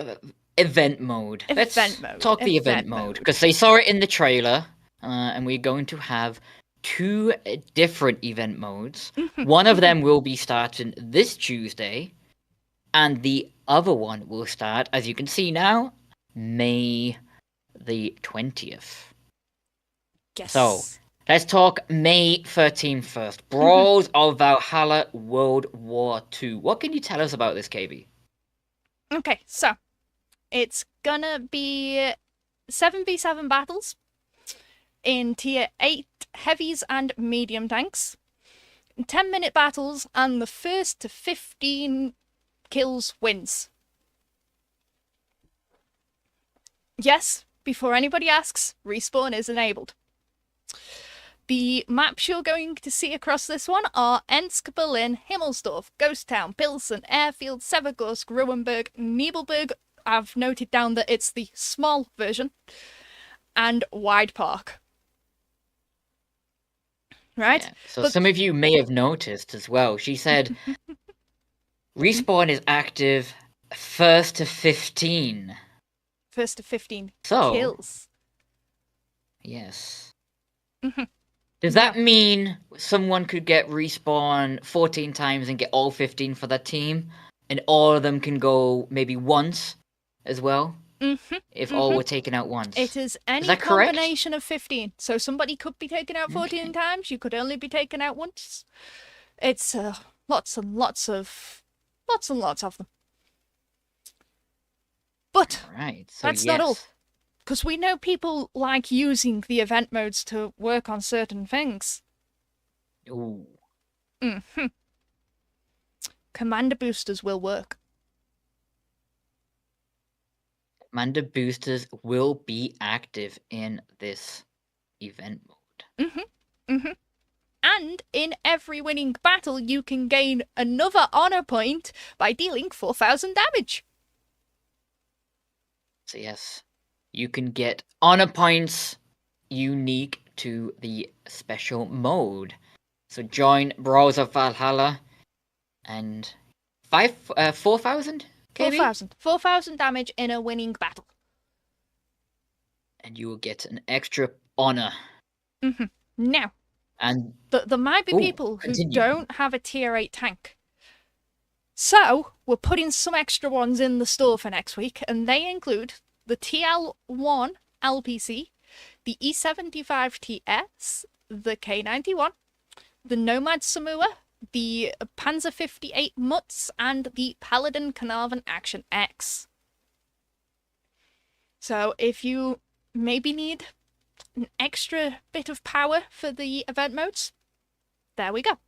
S2: event mode. Let's talk the event mode. Because they saw it in the trailer, and we're going to have 2 different event modes. One of them will be starting this Tuesday, and the other one will start, as you can see now, May the 20th.
S1: Yes.
S2: So, let's talk May 13th first. Brawls of Valhalla World War II. What can you tell us about this, KB?
S1: Okay, so it's gonna be 7v7 battles in tier 8 heavies and medium tanks. 10-minute battles, and the first to 15 kills wins. Yes, before anybody asks, respawn is enabled. The maps you're going to see across this one are Ensk, Berlin, Himmelsdorf, Ghost Town, Pilsen, Airfield, Severgorsk, Ruhenberg, Nibelberg. I've noted down that it's the small version, and Wide Park. Right?
S2: Yeah. So some of you may have noticed as well. She said respawn is active 1st to 15.
S1: 1st to 15
S2: so,
S1: kills.
S2: Yes. Does that mean someone could get respawn 14 times and get all 15 for that team? And all of them can go maybe once as well? If all were taken out once.
S1: It is any combination of 15. So somebody could be taken out 14 times. You could only be taken out once. It's lots and lots of them. But that's not all. Because we know people like using the event modes to work on certain things.
S2: Ooh.
S1: Commander boosters will work.
S2: Commander boosters will be active in this event mode.
S1: And in every winning battle, you can gain another honor point by dealing 4,000 damage.
S2: So yes, you can get honor points unique to the special mode. So join Brawls of Valhalla and 4,000?
S1: 4,000 damage in a winning battle.
S2: And you will get an extra honor.
S1: Now,
S2: and
S1: there might be people who don't have a tier 8 tank. So, we're putting some extra ones in the store for next week, and they include the TL1 LPC, the E75TS, the K91, the Nomad Samua, the Panzer 58 Mutz, and the Paladin Carnarvon Action X. So if you maybe need an extra bit of power for the event modes, there we go.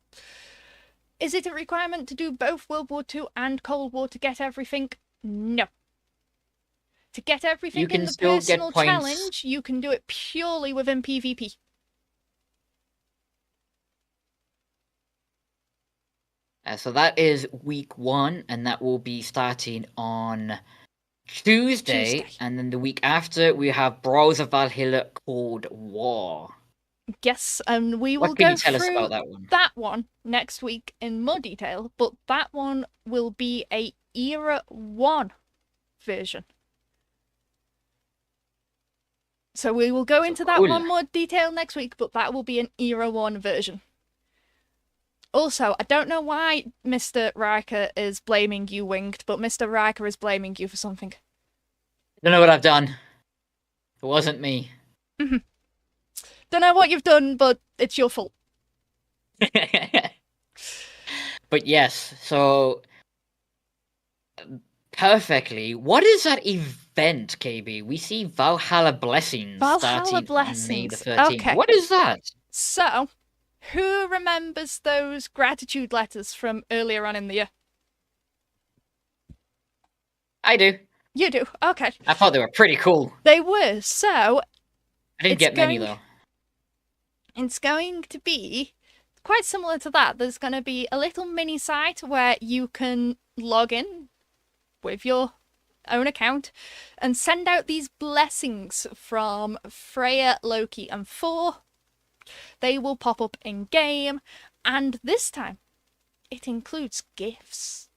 S1: Is it a requirement to do both World War II and Cold War to get everything? No. To get everything in the personal challenge, you can do it purely within PvP.
S2: So that is week 1, and that will be starting on Tuesday, and then the week after we have Brawls of Valhalla Cold War.
S1: Yes, and we will
S2: What can
S1: go
S2: you tell us
S1: through
S2: about that one?
S1: that one next week in more detail, but that one will be a Era 1 version. So we will go into that one more detail next week, but that will be an Era 1 version. Also, I don't know why Mr. Riker is blaming you, Winged, but Mr. Riker is blaming you for something.
S2: I don't know what I've done. It wasn't me.
S1: Don't know what you've done, but it's your fault.
S2: But yes, so perfectly. What is that event, KB? We see Valhalla Blessings starting on May the 13th.
S1: Okay.
S2: What is that?
S1: So, who remembers those gratitude letters from earlier on in the year?
S2: I do.
S1: You do? Okay.
S2: I thought they were pretty cool.
S1: They were, so...
S2: I didn't get many, though.
S1: It's going to be quite similar to that. There's going to be a little mini site where you can log in with your own account and send out these blessings from Freya, Loki, and Thor. They will pop up in game, and this time it includes gifts.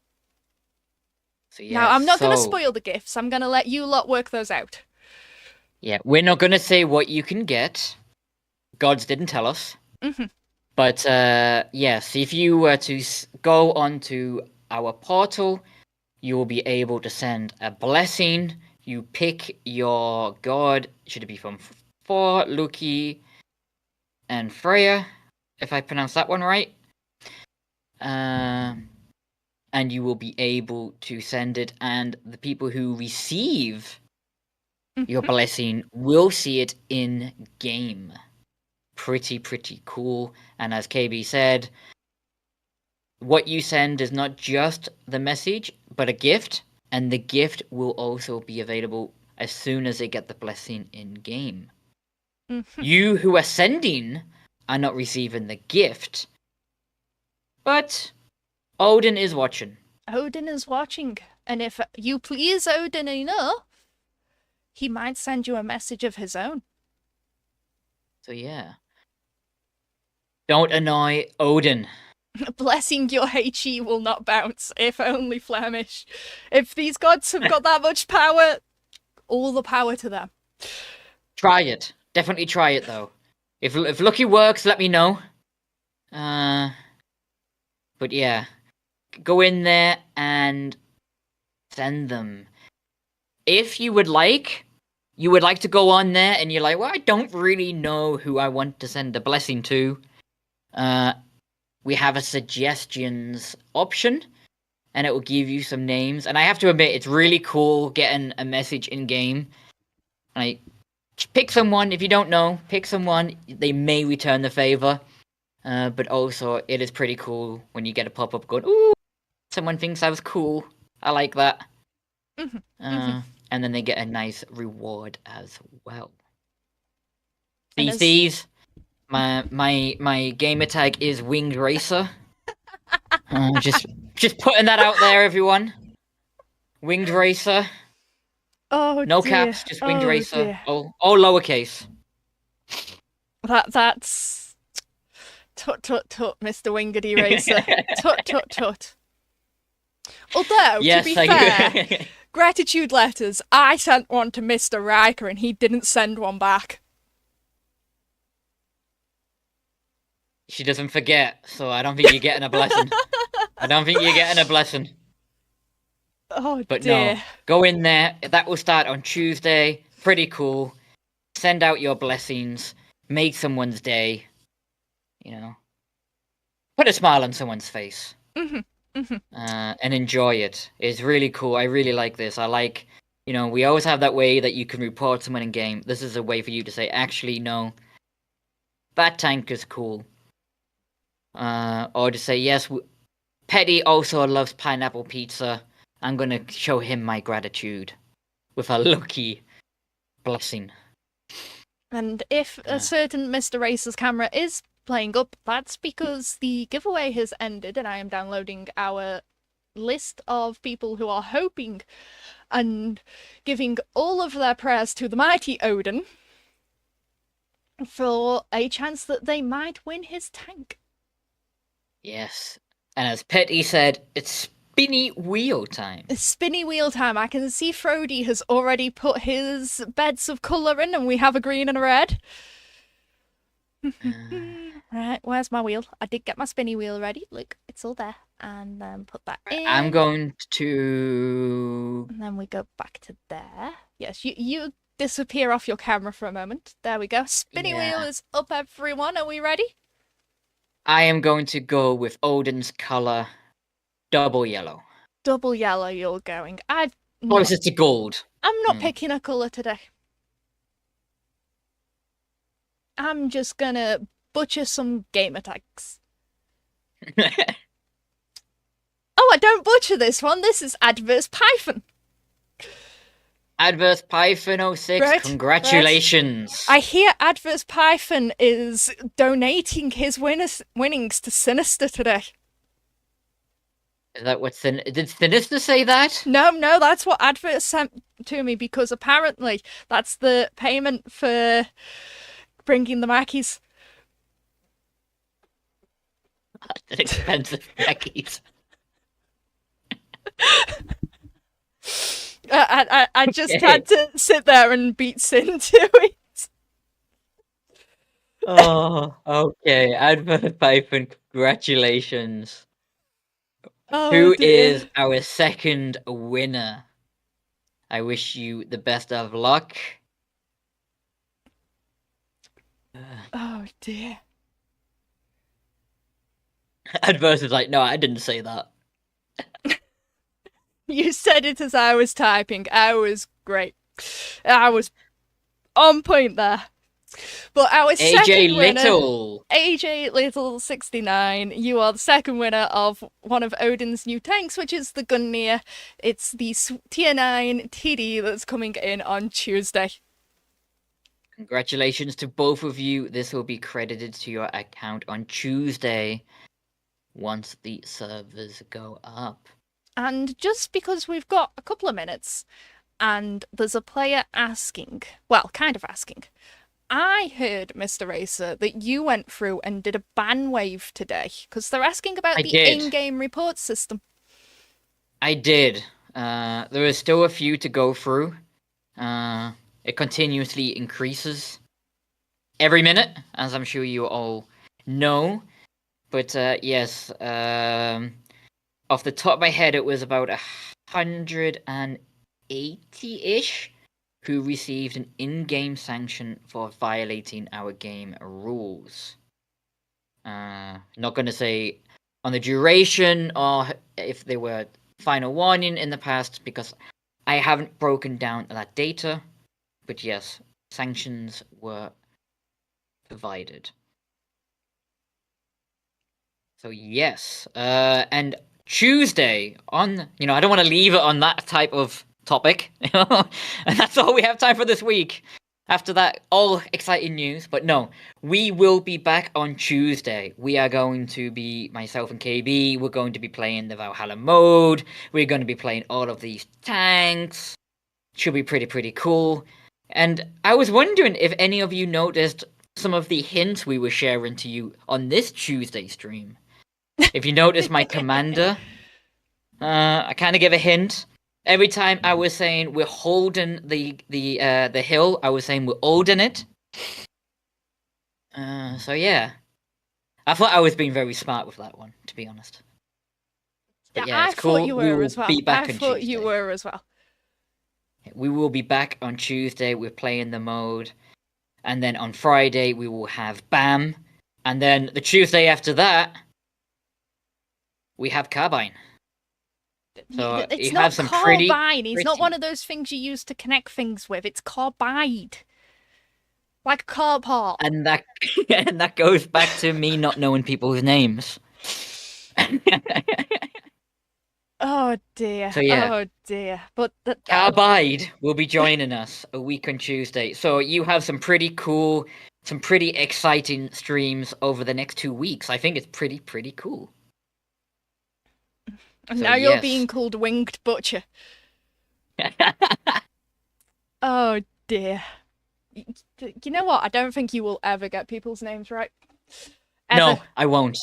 S2: So, yeah,
S1: now, I'm not going to spoil the gifts. I'm going to let you lot work those out.
S2: Yeah, we're not going to say what you can get. Gods didn't tell us. But yes, if you were to go onto our portal, you will be able to send a blessing. You pick your god. Should it be from Thor, Loki, and Freya, if I pronounce that one right? And you will be able to send it, and the people who receive your blessing will see it in game. Pretty cool. And as KB said, what you send is not just the message, but a gift, and the gift will also be available as soon as they get the blessing in game. You who are sending are not receiving the gift, but Odin is watching.
S1: Odin is watching, and if you please Odin enough, he might send you a message of his own.
S2: So yeah. Don't annoy Odin.
S1: Blessing your HE will not bounce, if only Flemish. If these gods have got that much power, all the power to them.
S2: Try it. Definitely try it, though. If Lucky works, let me know. But yeah. Go in there and send them. If you would like to go on there and you're like, well, I don't really know who I want to send a blessing to. We have a suggestions option, and it will give you some names. And I have to admit, it's really cool getting a message in game. Like, pick someone. If you don't know, pick someone. They may return the favor. But also, it is pretty cool when you get a pop-up going, ooh, someone thinks I was cool. I like that. And then they get a nice reward as well. These. My gamer tag is Winged Racer. Just putting that out there, everyone. Winged Racer.
S1: Oh,
S2: no
S1: dear.
S2: caps, just Winged Racer.
S1: Dear.
S2: All lowercase.
S1: That's tut, Mr. Wingedy Racer. Tut. Although,
S2: yes,
S1: to be fair, gratitude letters, I sent one to Mr. Riker and he didn't send one back.
S2: She doesn't forget, so I don't think you're getting a blessing.
S1: Oh,
S2: but
S1: dear.
S2: no, go in there. That will start on Tuesday. Pretty cool. Send out your blessings. Make someone's day. You know, put a smile on someone's face. And enjoy it. It's really cool. I really like this. I like, we always have that way that you can report someone in game. This is a way for you to say, actually, no, that tank is cool. Or to say, yes, Petty also loves pineapple pizza. I'm going to show him my gratitude with a lucky blessing.
S1: And if a certain Mr. Racer's camera is playing up, that's because the giveaway has ended and I am downloading our list of people who are hoping and giving all of their prayers to the mighty Odin for a chance that they might win his tank.
S2: Yes. And as Petty said, it's spinny wheel time.
S1: It's spinny wheel time. I can see Frody has already put his beds of colour in, and we have a green and a red. Right, where's my wheel? I did get my spinny wheel ready. Look, it's all there. And then put that in.
S2: I'm going to...
S1: And then we go back to there. Yes, you disappear off your camera for a moment. There we go. Spinny wheel is up, everyone. Are we ready?
S2: I am going to go with Odin's colour, double yellow.
S1: Double yellow you're going.
S2: Closest to gold.
S1: I'm not picking a colour today. I'm just gonna butcher some gamer tags. Oh, I don't butcher this one. This is Adverse Python.
S2: Adverse Python 06,
S1: Right,
S2: congratulations.
S1: I hear Adverse Python is donating his winnings to Sinister today.
S2: Is that what did Sinister say that?
S1: No, that's what Adverse sent to me, because apparently that's the payment for bringing the Mackies.
S2: That's an expensive Mackies.
S1: I just had to sit there and beat Sin to it.
S2: Oh, okay. Adverse Python, congratulations.
S1: Oh,
S2: Who
S1: dear.
S2: is our second winner? I wish you the best of luck.
S1: Oh dear.
S2: Adverse is like, no, I didn't say that.
S1: You said it as I was typing. I was great. I was on point there. But our second
S2: AJ
S1: winner,
S2: Little.
S1: AJ Little 69, you are the second winner of one of Odin's new tanks, which is the Gungnir. It's the tier 9 TD that's coming in on Tuesday.
S2: Congratulations to both of you. This will be credited to your account on Tuesday once the servers go up.
S1: And just because we've got a couple of minutes and there's a player asking, well, kind of asking, I heard, Mr. Racer, that you went through and did a ban wave today, because they're asking about the in-game report system.
S2: I did. There is still a few to go through. It continuously increases every minute, as I'm sure you all know. But yes, off the top of my head, it was about 180-ish who received an in-game sanction for violating our game rules. Not going to say on the duration or if they were final warning in the past, because I haven't broken down that data. But yes, sanctions were provided. So yes, and Tuesday on, I don't want to leave it on that type of topic, and that's all we have time for this week. After that, all exciting news, but no, we will be back on Tuesday. We are going to be, myself and KB, we're going to be playing the Valhalla mode, we're going to be playing all of these tanks, should be pretty cool. And I was wondering if any of you noticed some of the hints we were sharing to you on this Tuesday stream. If you notice my commander, I kind of give a hint. Every time I was saying we're holding the hill, I was saying we're holding it. So yeah, I thought I was being very smart with that one, to be honest. But yeah, it's cool.
S1: I thought you were as well.
S2: Be back
S1: I
S2: on
S1: thought
S2: Tuesday.
S1: you were as well.
S2: We will be back on Tuesday. We're playing the mode, and then on Friday we will have BAM, and then the Tuesday after that we have Carbine. So
S1: It's
S2: you
S1: not
S2: have some
S1: carbine. It's not
S2: pretty-
S1: one of those things you use to connect things with. It's carbide. Like a car part.
S2: And that and that goes back to me not knowing people's names.
S1: Oh dear.
S2: So, yeah.
S1: Oh dear. But
S2: Carbide will be joining us a week on Tuesday. So you have some pretty cool, some pretty exciting streams over the next 2 weeks. I think it's pretty cool.
S1: And
S2: So,
S1: now you're
S2: yes.
S1: being called Winged Butcher. Oh dear. You know what? I don't think you will ever get people's names right. Ever.
S2: No, I won't.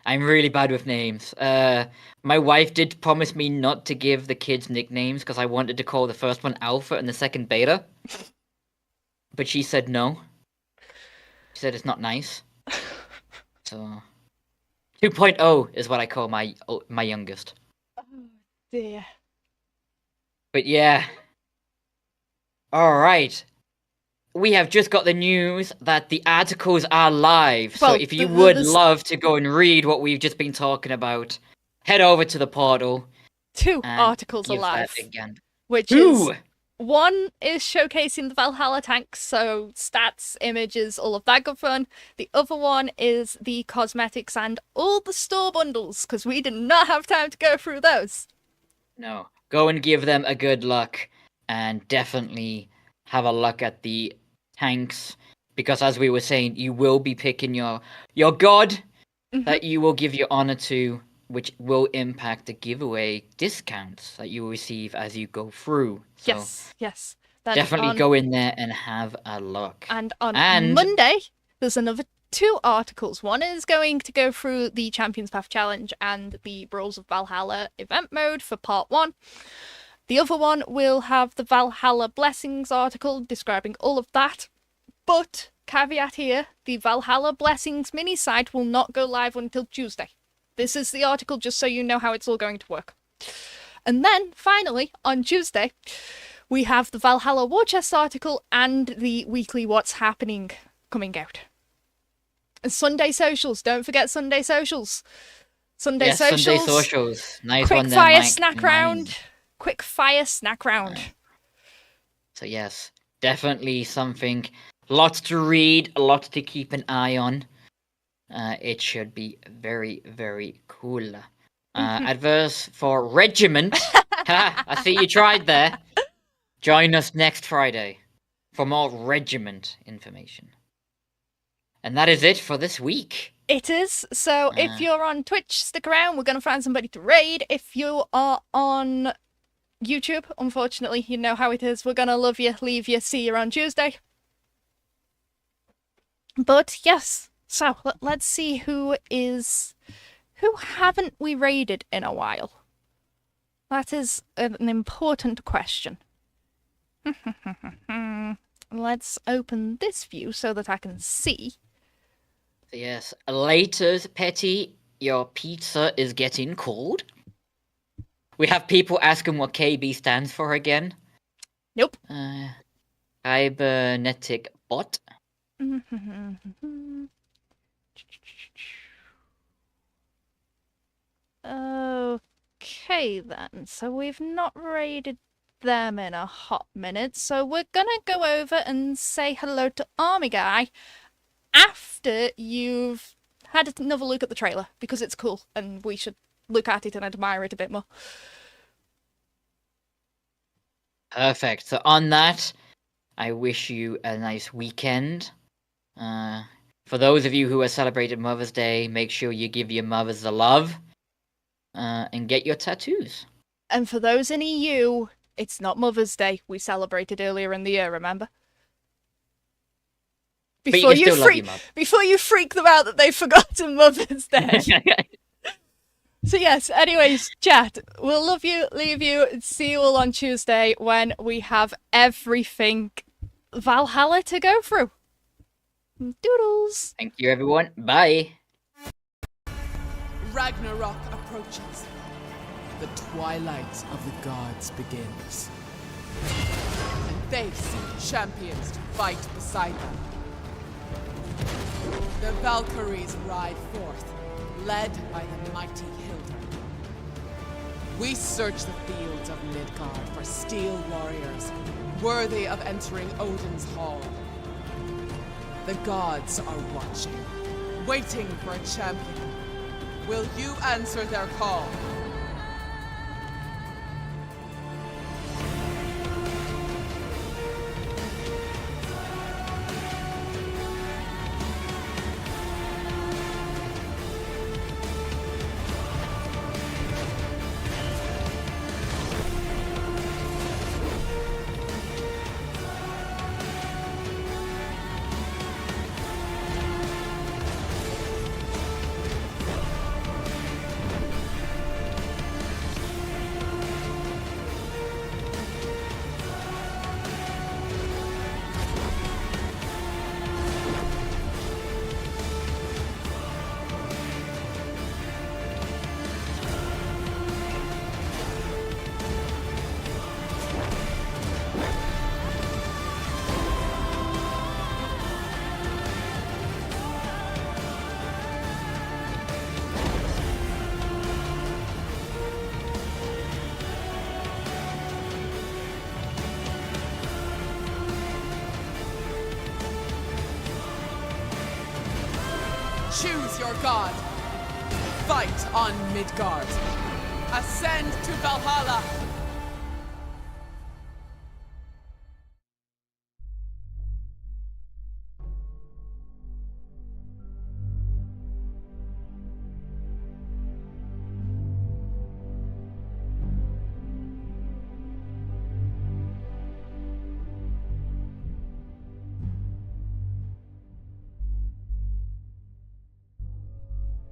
S2: I'm really bad with names. My wife did promise me not to give the kids nicknames because I wanted to call the first one Alpha and the second Beta. But she said no. She said it's not nice. So 2.0 is what I call my youngest.
S1: Oh dear.
S2: But yeah. All right. We have just got the news that the articles are live.
S1: Well,
S2: so if you would love to go and read what we've just been talking about, head over to the portal.
S1: 2
S2: and
S1: articles
S2: give that
S1: alive.
S2: again.
S1: Which
S2: 2!
S1: is one is showcasing the Valhalla tanks, so stats, images, all of that good fun. The other one is the cosmetics and all the store bundles, because we did not have time to go through those.
S2: No. Go and give them a good look, and definitely have a look at the tanks, because as we were saying, you will be picking your god that you will give your honor to, which will impact the giveaway discounts that you will receive as you go through. So
S1: Yes.
S2: definitely go in there and have a look.
S1: And on Monday, there's another 2 articles. One is going to go through the Champions Path Challenge and the Brawls of Valhalla event mode for part 1. The other one will have the Valhalla Blessings article describing all of that. But, caveat here, the Valhalla Blessings mini site will not go live until Tuesday. This is the article just so you know how it's all going to work. And then, finally, on Tuesday, we have the Valhalla War Chest article and the weekly What's Happening coming out. And Sunday socials. Don't forget Sunday socials. Sunday socials.
S2: Nice
S1: quick
S2: one there,
S1: fire
S2: Mike.
S1: snack round. Quick fire snack round.
S2: So yes, definitely something. Lots to read, lots to keep an eye on. It should be very, very cool. Adverse for Regiments. I see you tried there. Join us next Friday for more Regiment information. And that is it for this week.
S1: It is. So if you're on Twitch, stick around. We're going to find somebody to raid. If you are on YouTube, unfortunately, you know how it is. We're going to love you, leave you, see you on Tuesday. But yes, so let's see who haven't we raided in a while? That is an important question. Let's open this view so that I can see.
S2: Yes, later, Petty, your pizza is getting cold. We have people asking what KB stands for again.
S1: Nope.
S2: Cybernetic bot.
S1: Okay then, so we've not raided them in a hot minute, so we're gonna go over and say hello to Army Guy after you've had another look at the trailer, because it's cool and we should look at it and admire it a bit more.
S2: Perfect. So on that, I wish you a nice weekend. For those of you who are celebrating Mother's Day, make sure you give your mothers the love and get your tattoos.
S1: And for those in EU, it's not Mother's Day. We celebrated earlier in the year, remember? Before you freak them out that they've forgotten Mother's Day. So yes, anyways, chat, we'll love you, leave you, and see you all on Tuesday when we have everything Valhalla to go through. Doodles!
S2: Thank you, everyone. Bye.
S3: Ragnarök approaches. The twilight of the gods begins. And they seek champions to fight beside them. The Valkyries ride forth, led by the mighty Hilda. We search the fields of Midgard for steel warriors, worthy of entering Odin's hall. The gods are watching, waiting for a champion. Will you answer their call? Choose your god. Fight on Midgard. Ascend to Valhalla.